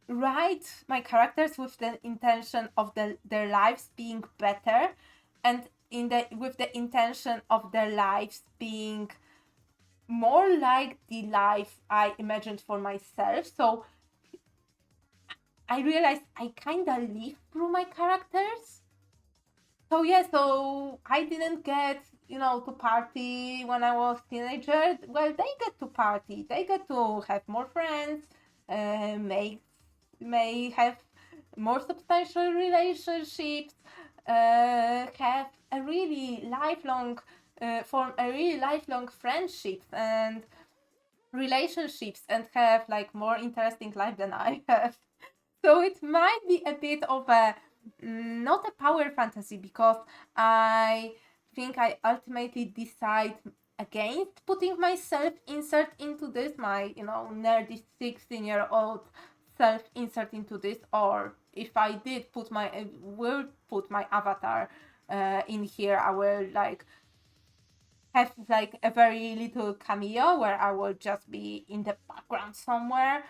write my characters with the intention of their lives being better, and with the intention of their lives being more like the life I imagined for myself. So I realized I kind of live through my characters. So yeah, so I didn't get, to party when I was teenager. Well, they get to party. They get to have more friends, may have more substantial relationships, have a really lifelong, form a really lifelong friendships and relationships, and have like more interesting life than I have. So it might be a bit of a not a power fantasy, because I think I ultimately decide against putting myself insert into this, my nerdy 16-year-old self insert into this, or if I did will put my avatar in here, I will like have like a very little cameo where I will just be in the background somewhere,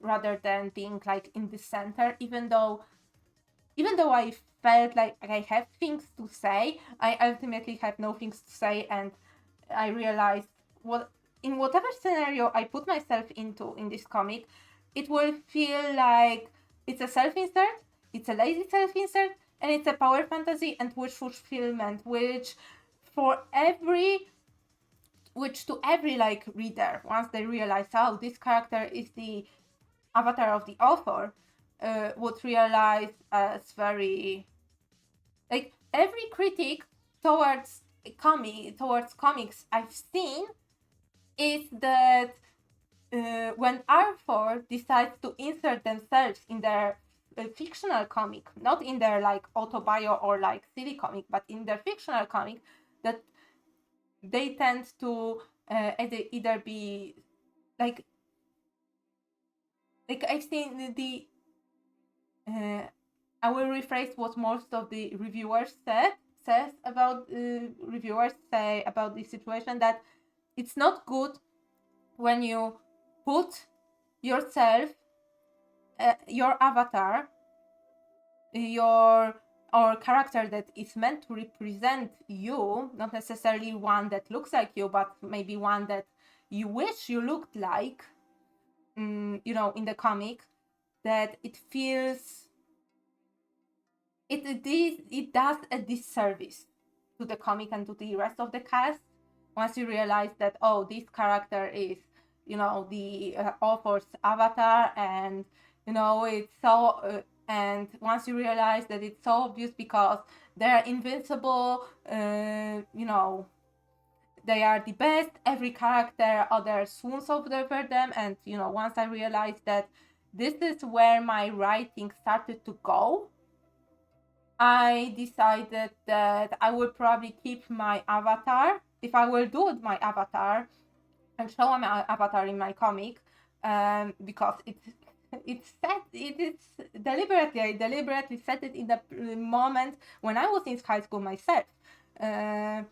rather than being like in the center. Even though I felt like I have things to say, I ultimately had no things to say, and I realized in whatever scenario I put myself into in this comic, it will feel like it's a self-insert, it's a lazy self-insert, and it's a power fantasy and wish fulfillment, for every to every like reader, once they realize, oh, this character is the avatar of the author, would realize as very, like, every critic towards comics I've seen is that when author decides to insert themselves in their fictional comic, not in their like autobio or like silly comic, but in their fictional comic, that they tend to either be like I've seen the I will rephrase what most of the reviewers say about this situation, that it's not good when you put yourself, your avatar, your or character that is meant to represent you, not necessarily one that looks like you, but maybe one that you wish you looked like, in the comic, that it feels it does a disservice to the comic and to the rest of the cast, once you realize that, oh, this character is the author's avatar, and it's so and once you realize that it's so obvious because they're invincible, they are the best, every character other swoons over them, and once I realized that this is where my writing started to go, I decided that I will probably keep my avatar, if I will do my avatar and show my avatar in my comic, because it is deliberately, I deliberately set it in the moment when I was in high school myself, and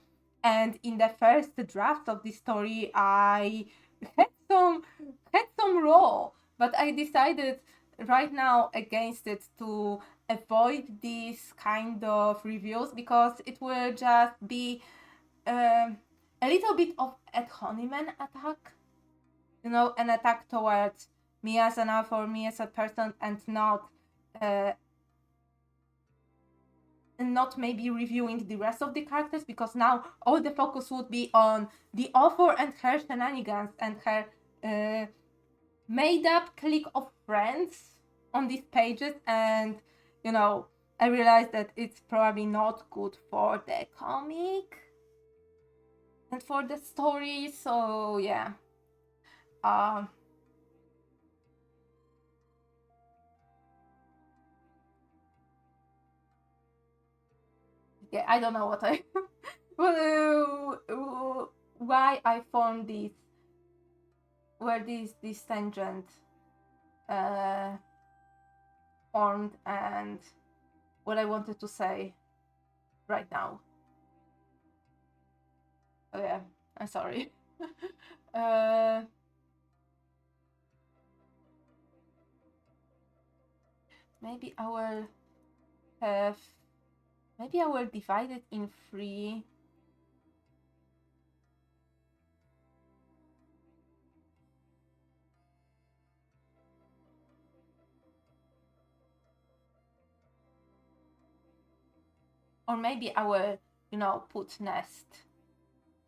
in the first draft of this story I had some raw, but I decided right now against it, to avoid these kind of reviews, because it will just be a little bit of ad hominem attack, an attack towards me as an author, me as a person, and not maybe reviewing the rest of the characters, because now all the focus would be on the author and her shenanigans and her made up clique of friends on these pages, and I realized that it's probably not good for the comic and for the story. So yeah, yeah, I don't know what I why I formed this, where this tangent formed, and what I wanted to say right now. Oh yeah, I'm sorry. Maybe I will have maybe I will divide it in three Or maybe I will, you know, put Nest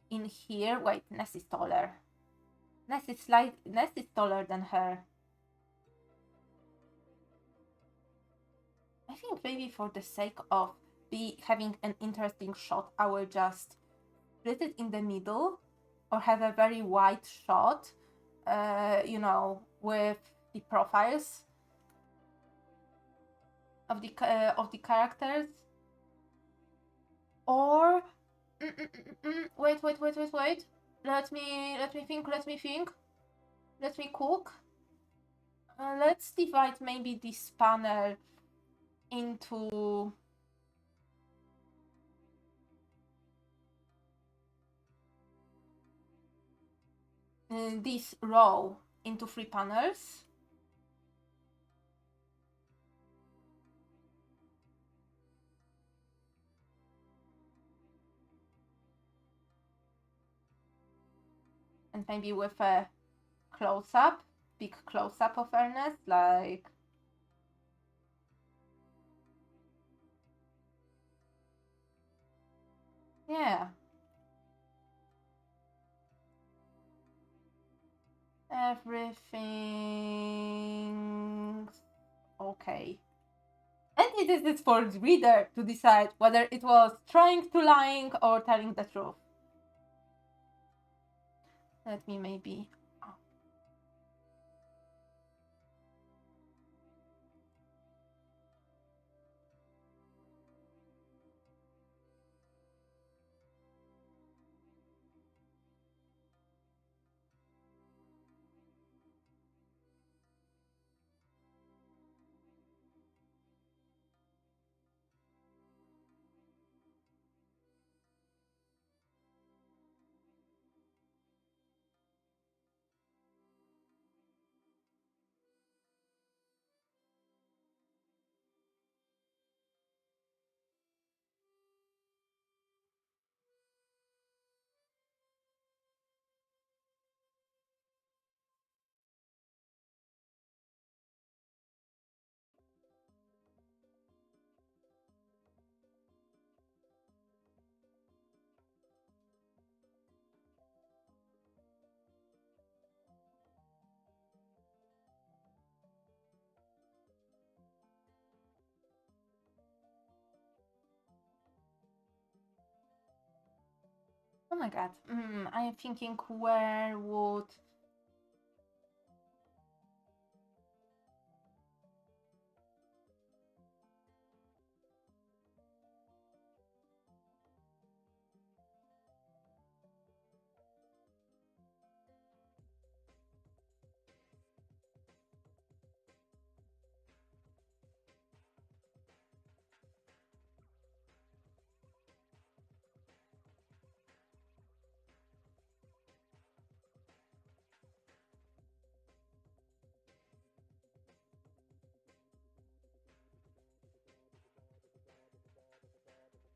in here. Wait, Nest is taller. Nest is taller than her. I think maybe for the sake of having an interesting shot, I will just split it in the middle, or have a very wide shot, you know, with the profiles of the characters. Or wait. Let me think. Let me cook. Let's divide maybe this panel into this row into 3 panels. And maybe with a close-up, big close-up of Ernest, like... Yeah. Everything's okay. And it is this for the reader to decide whether it was trying to lying or telling the truth. Let me maybe... Oh my god. I'm thinking where would...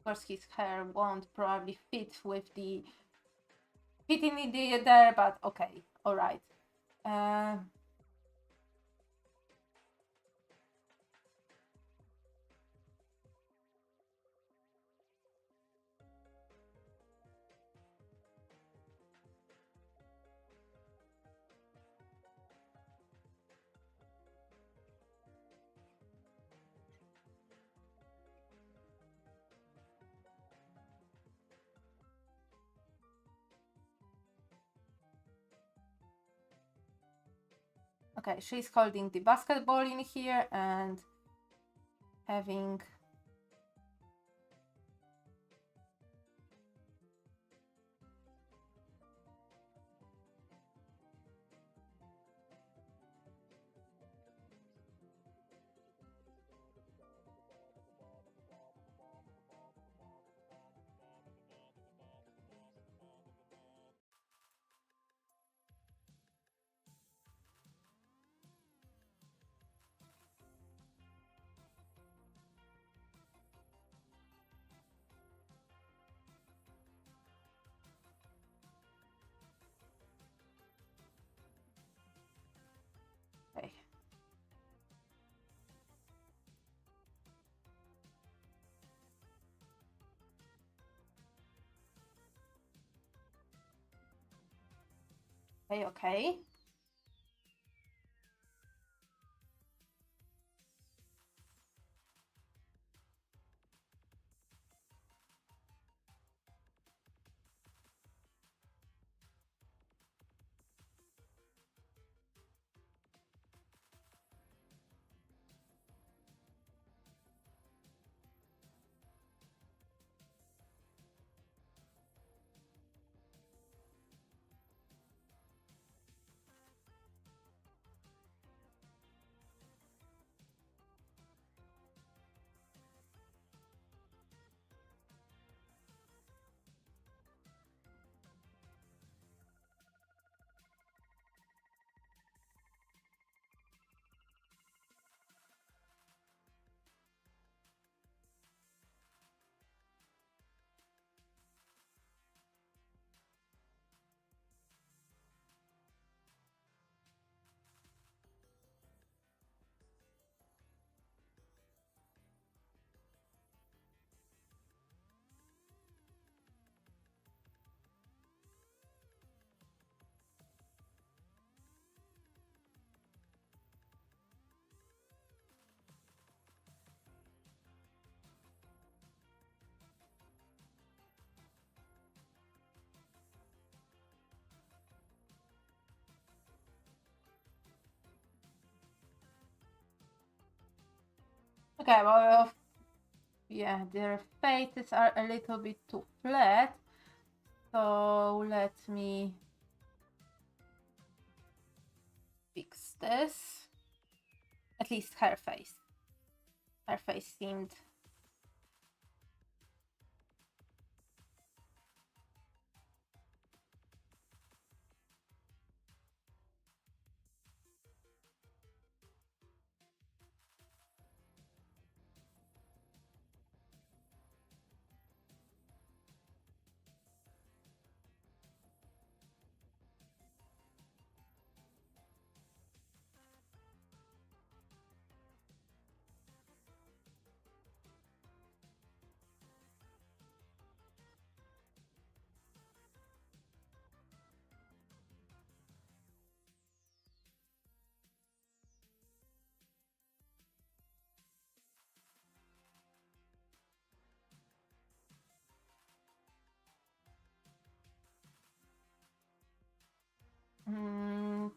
Of course, his hair won't probably fit with the... fitting in there, but okay. Alright. Okay, she's holding the basketball in here and having... Okay, okay. Okay, well, yeah, their faces are a little bit too flat. So let me fix this. At least her face. Her face seemed...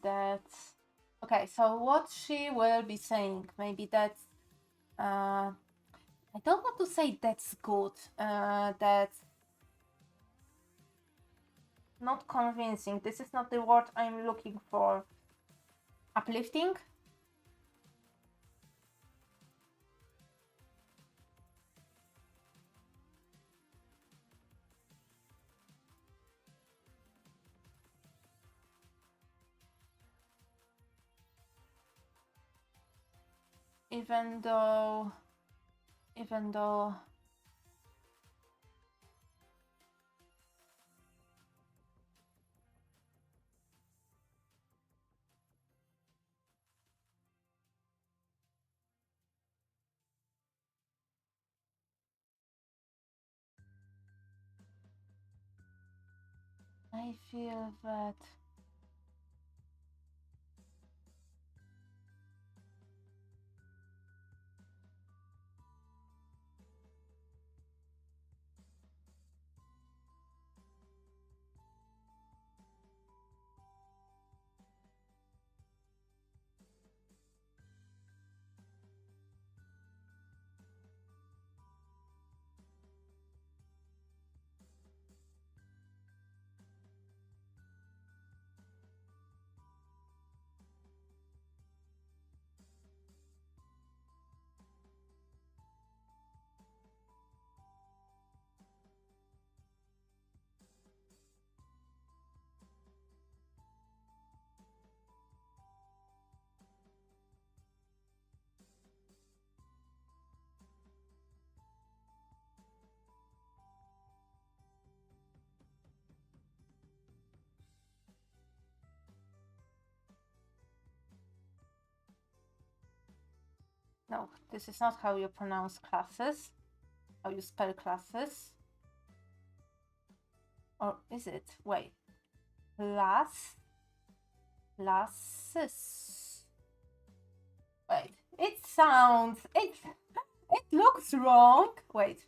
that's... Okay, so what she will be saying, maybe that's... I don't want to say that's good. That's not convincing. This is not the word I'm looking for. Uplifting? Even though... I feel that... No, this is not how you pronounce classes. How you spell classes. Or is it? Wait. Class? classes. Wait, it looks wrong. Wait.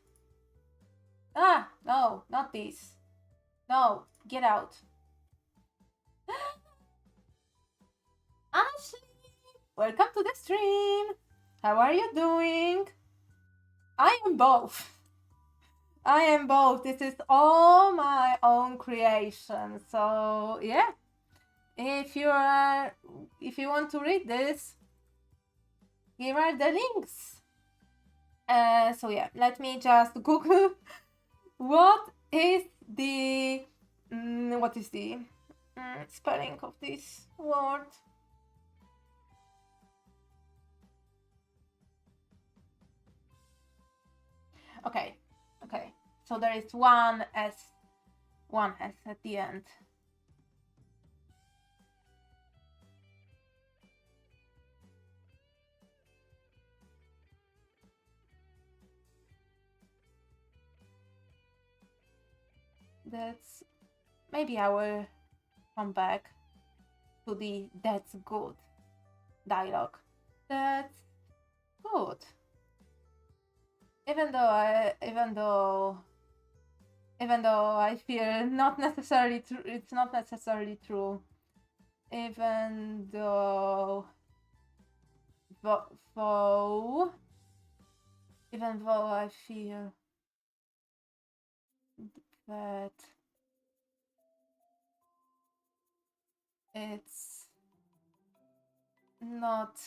Ah, no, not this. No, get out. Ashley, welcome to the stream. How are you doing? I am both. I am both. This is all my own creation. So yeah, if you want to read this, here are the links. So yeah, let me just Google what is the spelling of this word. Okay. So there is one S at the end. That's maybe I will come back to the "that's good" dialogue. That's good. Even though I feel not necessarily true, it's not necessarily true. Even though I feel that it's not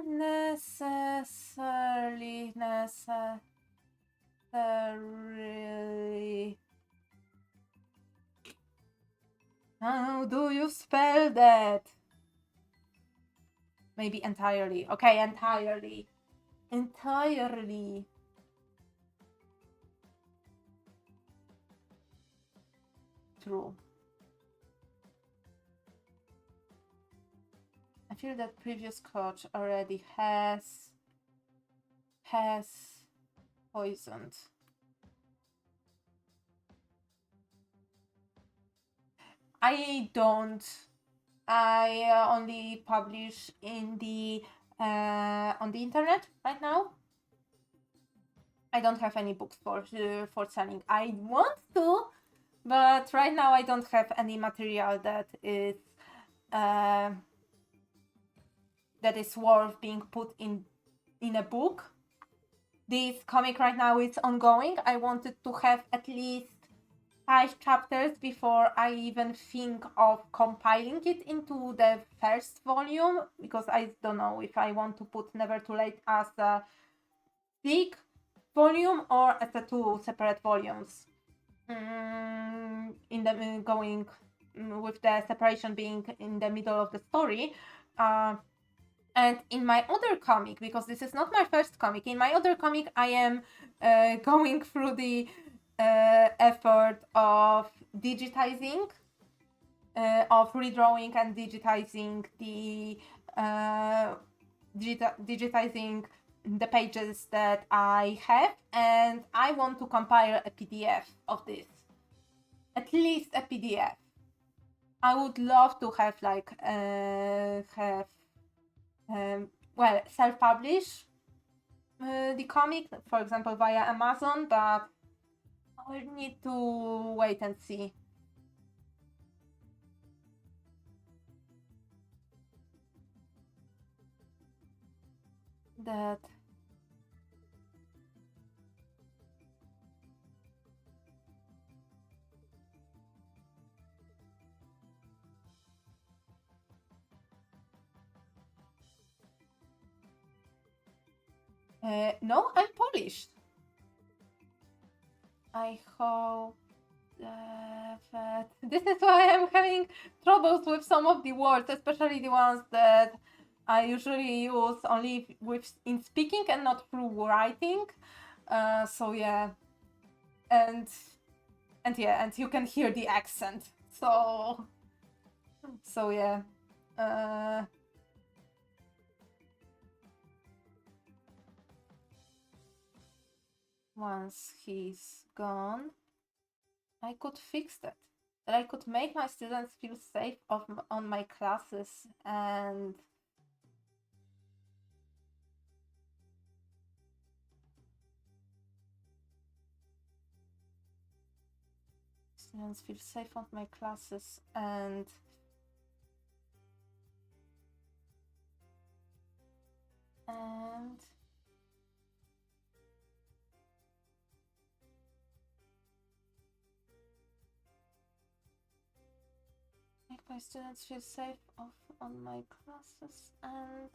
necessarily how do you spell that? Maybe entirely. Okay, entirely. True. I feel that previous coach already has poisoned. I don't. I only publish in the on the internet right now. I don't have any books for selling. I want to, but right now I don't have any material that is worth being put in a book. This comic right now is ongoing. I wanted to have at least 5 chapters before I even think of compiling it into the first volume, because I don't know if I want to put Never Too Late as a big volume or as a 2 separate volumes. In the going with the separation being in the middle of the story. And in my other comic, because this is not my first comic, in my other comic I am going through the effort of digitizing, of redrawing and digitizing digitizing the pages that I have, and I want to compile a PDF of this. At least a PDF. I would love to have self-publish the comic, for example, via Amazon, but I will need to wait and see. That no, I'm Polish. I hope that this is why I'm having troubles with some of the words, especially the ones that I usually use only in speaking and not through writing. So yeah, and you can hear the accent. So yeah. once he's gone, I could fix that. That I could make my students feel safe on my classes and students feel safe on my classes and make my students feel safe on my classes and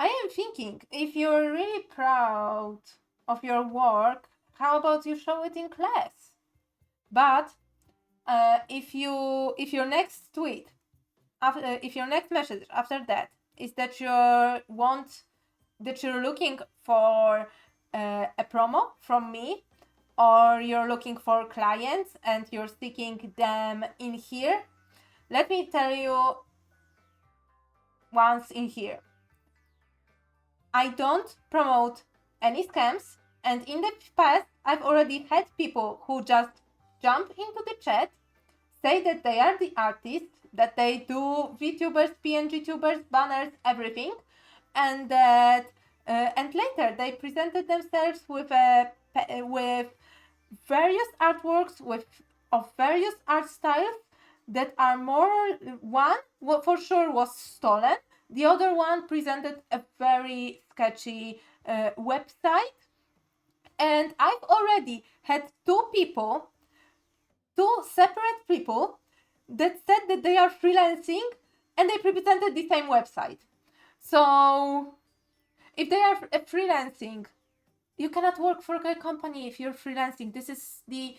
I am thinking, if you're really proud of your work, how about you show it in class? But if your next tweet, if your next message after that is that you're looking for a promo from me, or you're looking for clients and you're sticking them in here, let me tell you once in here. I don't promote any scams, and in the past, I've already had people who just jump into the chat, say that they are the artists, that they do VTubers, PNG tubers, banners, everything, and that and later they presented themselves with various artworks of various art styles that are one for sure was stolen. The other one presented a very sketchy website. And I've already had two separate people, that said that they are freelancing and they presented the same website. So if they are freelancing, you cannot work for a company if you're freelancing. This is the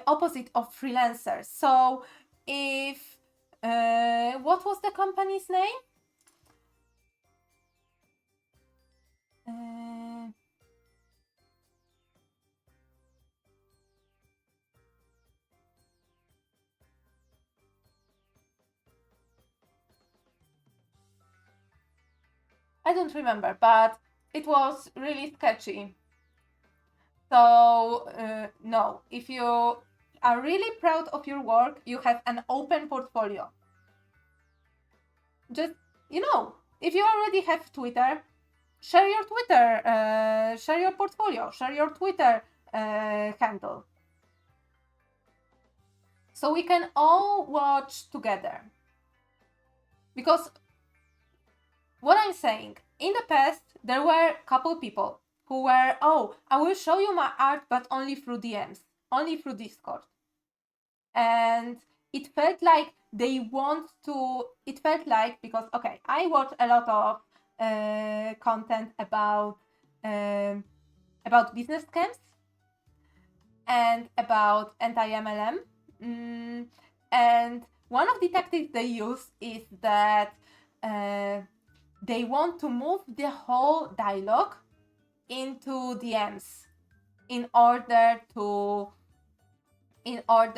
opposite of freelancers. So if what was the company's name? I don't remember, but it was really sketchy. So no, if you are really proud of your work, you have an open portfolio. Just, if you already have Twitter, share your Twitter, share your portfolio, share your Twitter handle. So we can all watch together. Because what I'm saying, in the past, there were a couple people who were, I will show you my art, but only through DMs, only through Discord. And it felt like because, okay, I watch a lot of content about business scams and about anti-MLM. And one of the tactics they use is that they want to move the whole dialogue into DMs in order to have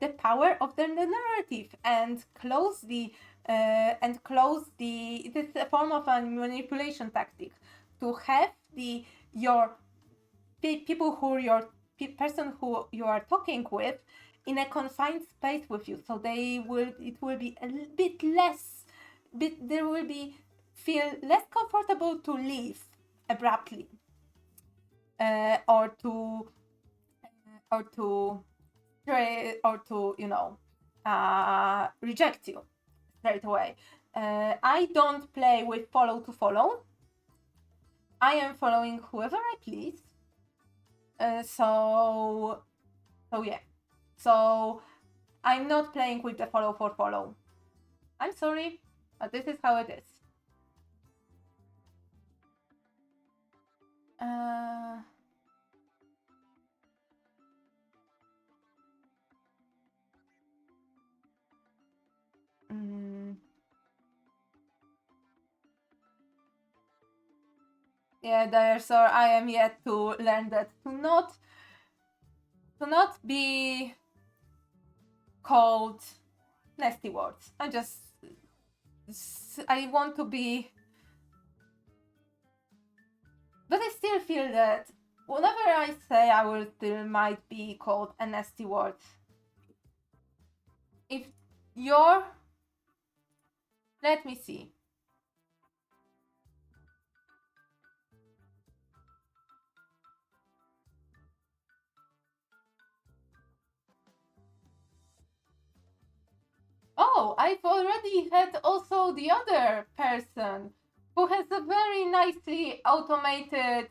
the power of the narrative and close the it is a form of a manipulation tactic to have your people person who you are talking with in a confined space with you, so it will be a bit less, there will be feel less comfortable to leave abruptly or to reject you straight away. I don't play with follow to follow. I am following whoever I please. So yeah. So I'm not playing with the follow for follow. I'm sorry, but this is how it is. Yeah, there, sir. I am yet to learn that to not be called nasty words. I want to be, but I still feel that whenever I say I will still might be called a nasty word. If you're, let me see. Oh, I've already had also the other person who has a very nicely automating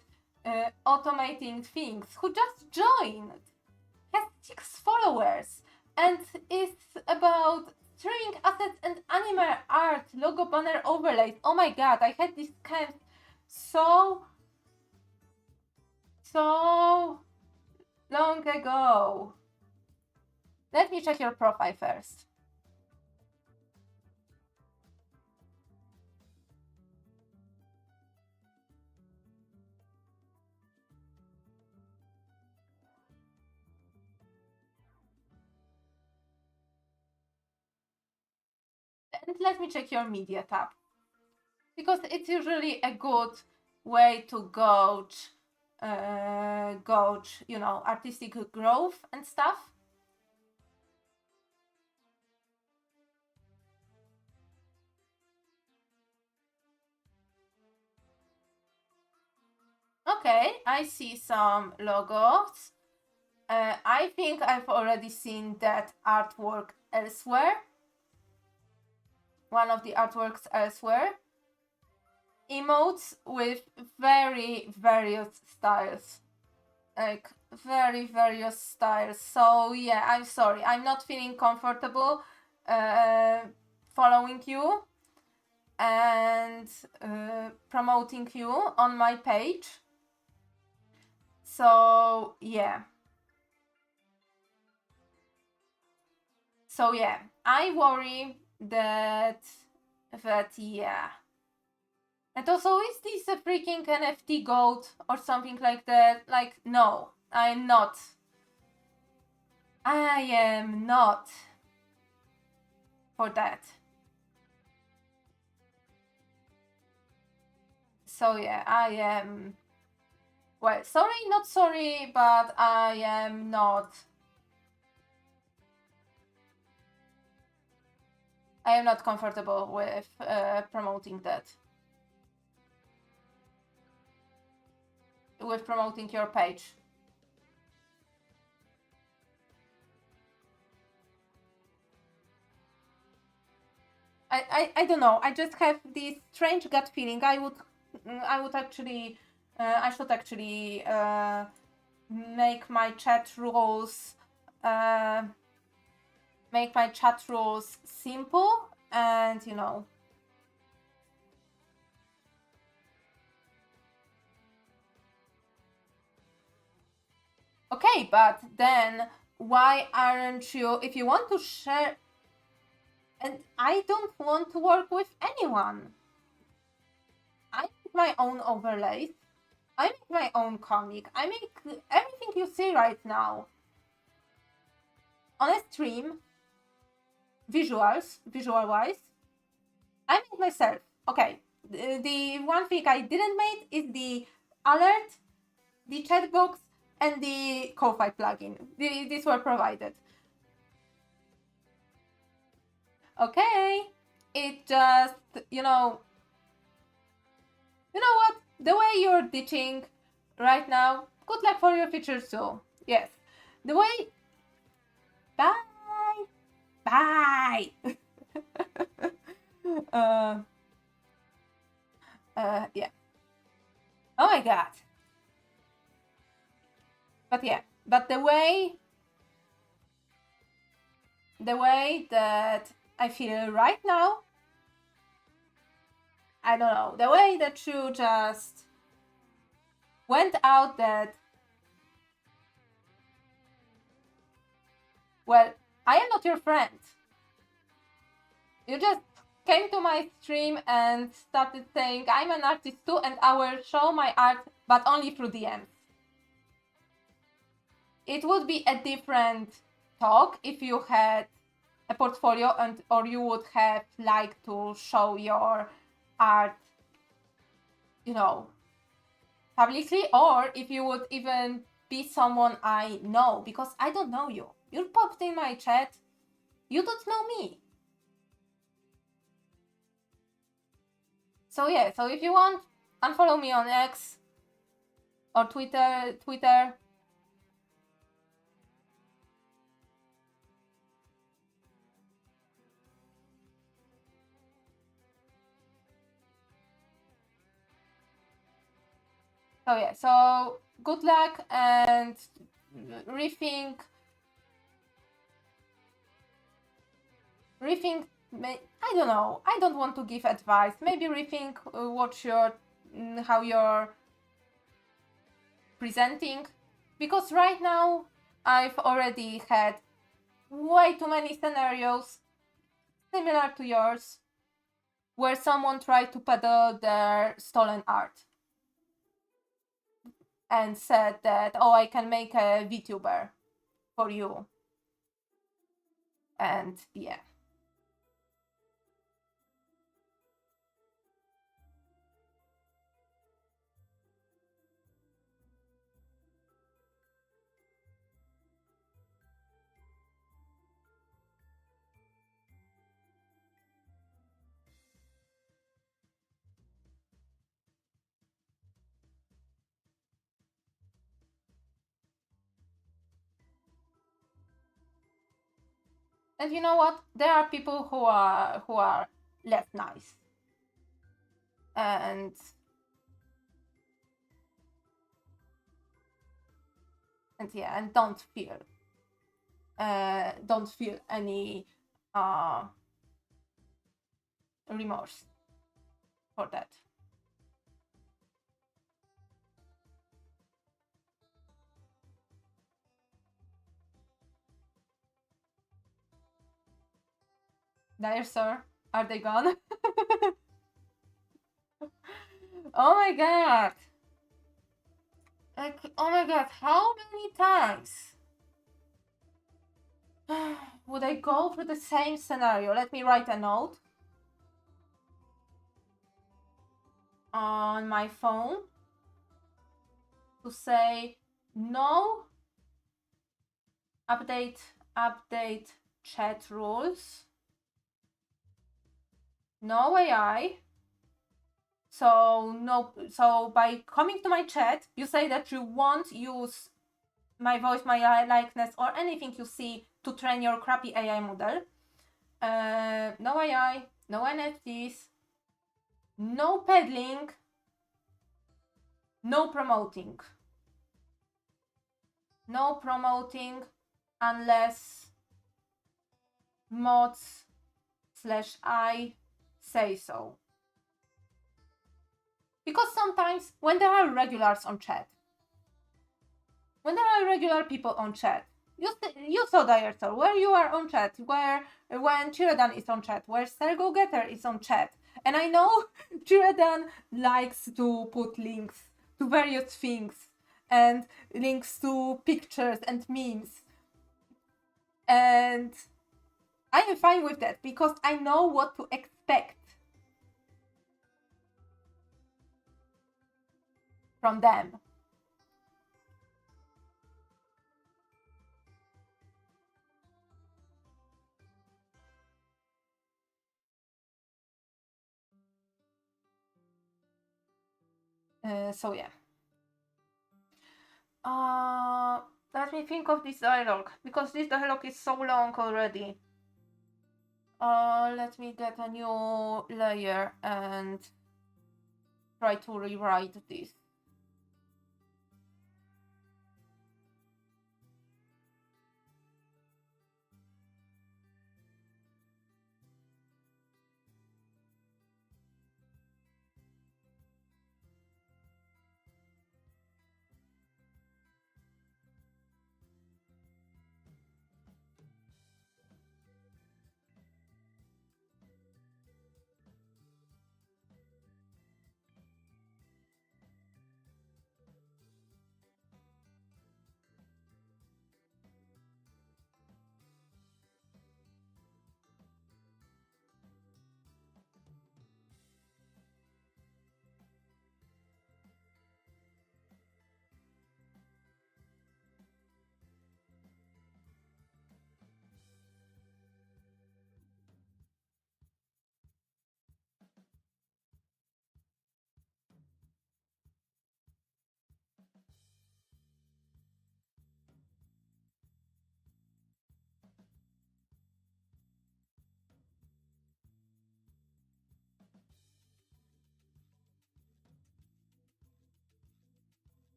things, who just joined, has 6 followers, and is about string assets and anime art, logo banner overlays. Oh my god, I had this kind so long ago. Let me check your profile first. And let me check your media tab, because it's usually a good way to gauge, artistic growth and stuff. Okay, I see some logos. I think I've already seen that artwork elsewhere. One of the artworks elsewhere. Emotes with very various styles. Like, very various styles. So yeah, I'm sorry. I'm not feeling comfortable following you and promoting you on my page. So yeah. I worry that yeah. And also, is this a freaking NFT goat or something like that? Like, no, I'm not. I am not for that. So yeah, I am, well, sorry, not sorry, but I am not. I am not comfortable with promoting that. With promoting your page. I don't know. I just have this strange gut feeling. I would actually, I should actually make my chat rules, simple and Okay, but then why aren't you? If you want to share, and I don't want to work with anyone. I make my own overlays. I make my own comic. I make everything you see right now on a stream, visual-wise. I make myself. Okay, the one thing I didn't make is the alert, the chat box, and the Ko-Fi plugin. These were provided. Okay, it just, you know what? The way you're ditching right now, good luck for your future too. Yes. The way... Bye! Bye! Yeah. Oh my god. But yeah, but the way that I feel right now, I don't know, the way that you just went out that, well, I am not your friend. You just came to my stream and started saying, I'm an artist too, and I will show my art, but only through DMs. It would be a different talk if you had a portfolio and or you would have liked to show your art, you know, publicly, or if you would even be someone I know, because I don't know you. You popped in my chat, you don't know me. So yeah, so if you want, unfollow me on X or Twitter. So yeah, so good luck and rethink, I don't know, I don't want to give advice. Maybe rethink how you're presenting, because right now I've already had way too many scenarios similar to yours where someone tried to peddle their stolen art and said that, oh, I can make a VTuber for you. And yeah. And you know what? There are people who are less nice. And yeah, and don't feel any remorse for that. There, sir. Are they gone? Oh my god. Like, oh my god, how many times would I go through the same scenario? Let me write a note on my phone to say no update chat rules, no AI. So by coming to my chat, you say that you won't use my voice, my likeness, or anything you see to train your crappy AI model. No AI, no NFTs, no peddling, no promoting. No promoting unless mods/I say so. Because sometimes when there are regulars on chat, when there are regular people on chat, you saw that yourself, where you are on chat, when Chiradan is on chat, where Sergo Getter is on chat. And I know Chiradan likes to put links to various things and links to pictures and memes. And I am fine with that because I know what to expect from them. So yeah. Let me think of this dialogue, because this dialogue is so long already. Let me get a new layer and try to rewrite this.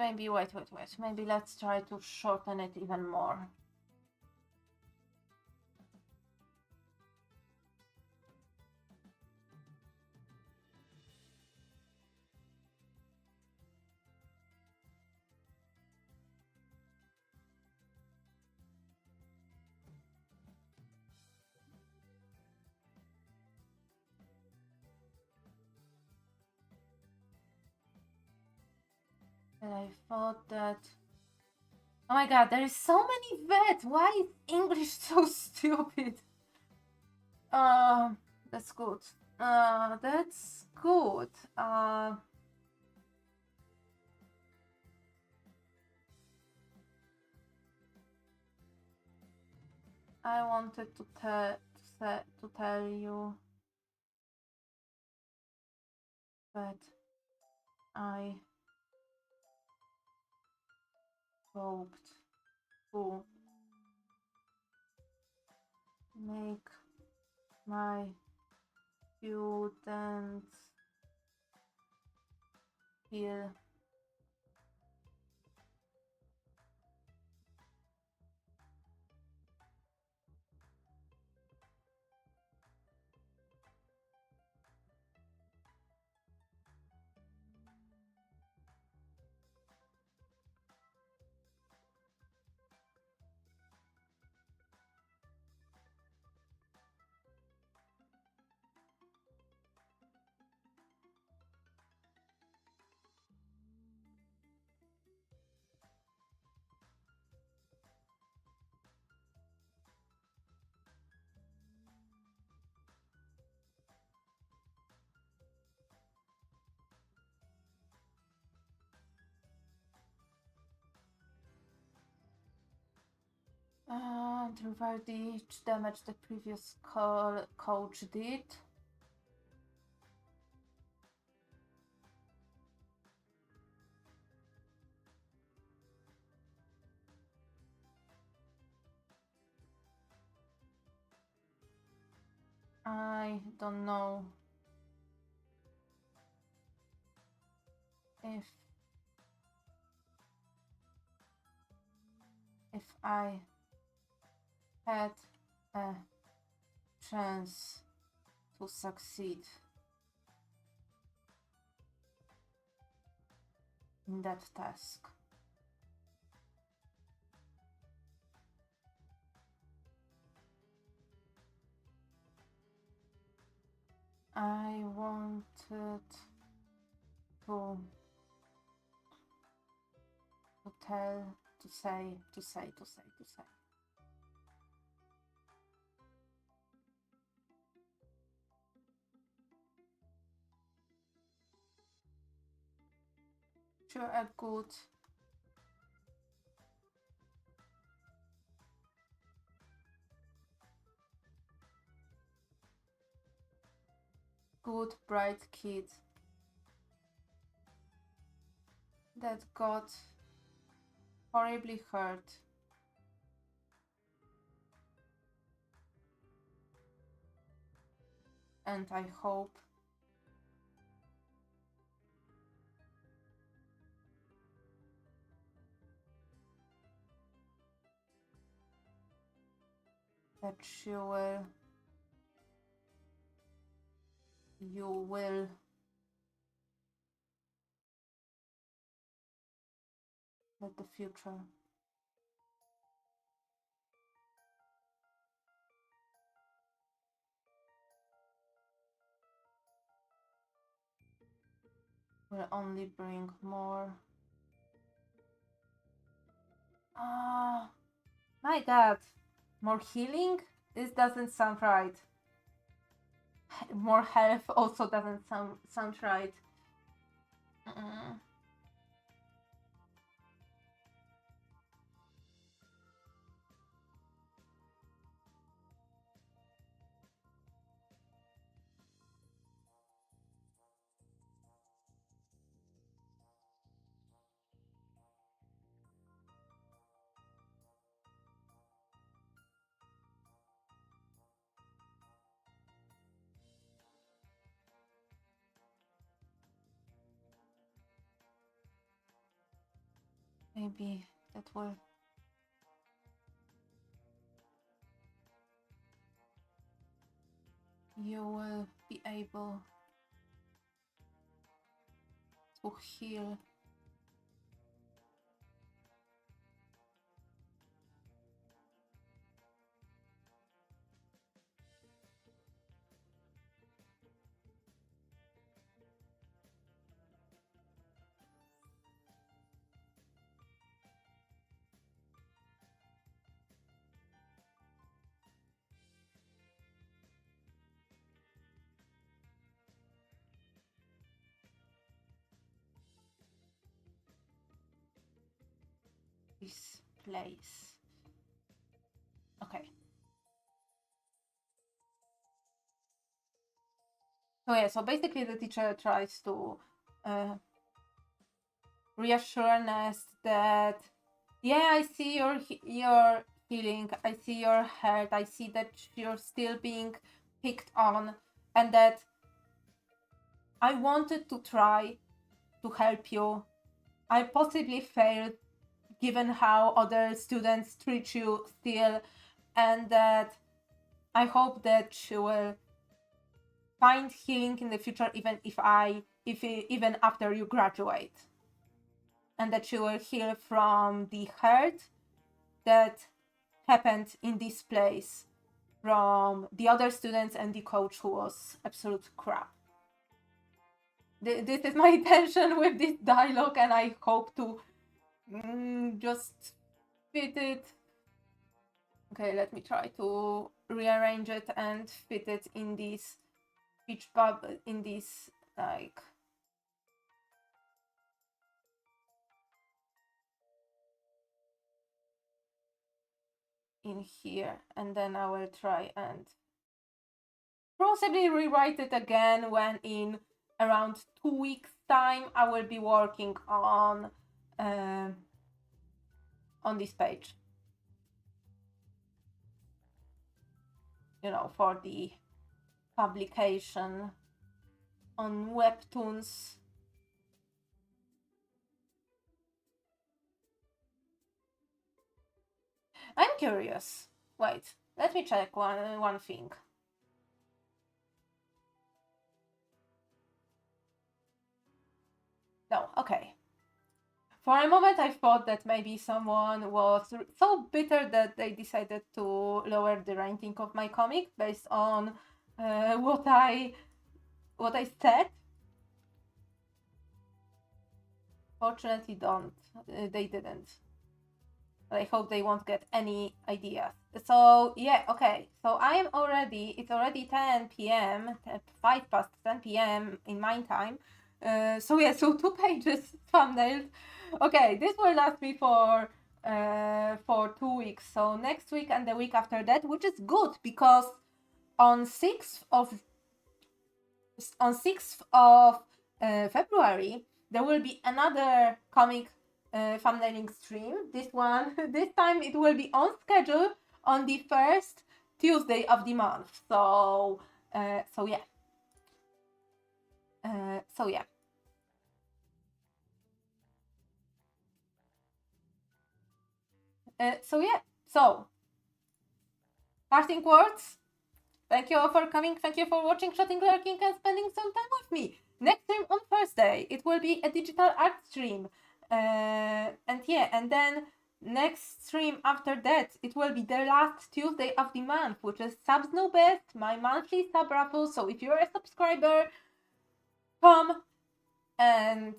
maybe, wait. Maybe let's try to shorten it even more. And I thought that... Oh my god, there is so many vet! Why is English so stupid? That's good. That's good. I wanted to tell you that I hoped to make my students feel and revive the damage the previous coach did. I don't know if I had a chance to succeed in that task. I wanted to say. Sure, a good bright kid that got horribly hurt. And I hope that you will let the future will only bring more. My god, more healing? This doesn't sound right. More health also doesn't sound right. maybe that will... You will be able to heal. This place. Okay. So yeah, so basically the teacher tries to reassure Nest that, yeah, I see your healing, I see your hurt, I see that you're still being picked on, and that I wanted to try to help you. I possibly failed given how other students treat you still, and that I hope that you will find healing in the future, even even after you graduate, and that you will heal from the hurt that happened in this place from the other students and the coach, who was absolute crap. This is my intention with this dialogue, and I hope to just fit it. Okay, let me try to rearrange it and fit it in this speech bubble, in this, like, in here, and then I will try and possibly rewrite it again when in around 2 weeks time I will be working on this page, you know, for the publication on Webtoons. I'm curious. Wait, let me check one thing. No, okay. For a moment I thought that maybe someone was so bitter that they decided to lower the ranking of my comic based on what I said. Fortunately they didn't. But I hope they won't get any ideas. So yeah, okay. So I am already, it's already 10 p.m, 5 past 10 p.m. in my time. So yeah, so 2 pages thumbnails. Okay, this will last me for 2 weeks. So next week and the week after that, which is good because on 6th of February there will be another comic thumbnailing stream. This time it will be on schedule on the first Tuesday of the month. So yeah. So yeah. So yeah. So parting words. Thank you all for coming. Thank you for watching, chatting, lurking, and spending some time with me. Next stream on Thursday, it will be a digital art stream. And yeah, and then next stream after that, it will be the last Tuesday of the month, which is Subs Know Best, my monthly sub raffle. So if you're a subscriber, come and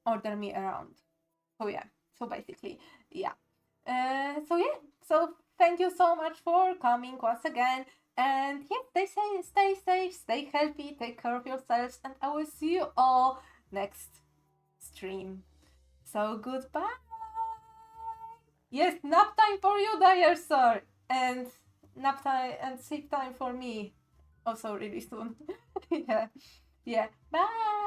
order me around. So yeah, so basically, yeah. So yeah, so thank you so much for coming once again. And yeah, stay safe, stay healthy, take care of yourselves, and I will see you all next stream. So goodbye. Yes, nap time for you, Dyer sir, and nap time and sleep time for me. Also really soon. Yeah. Bye.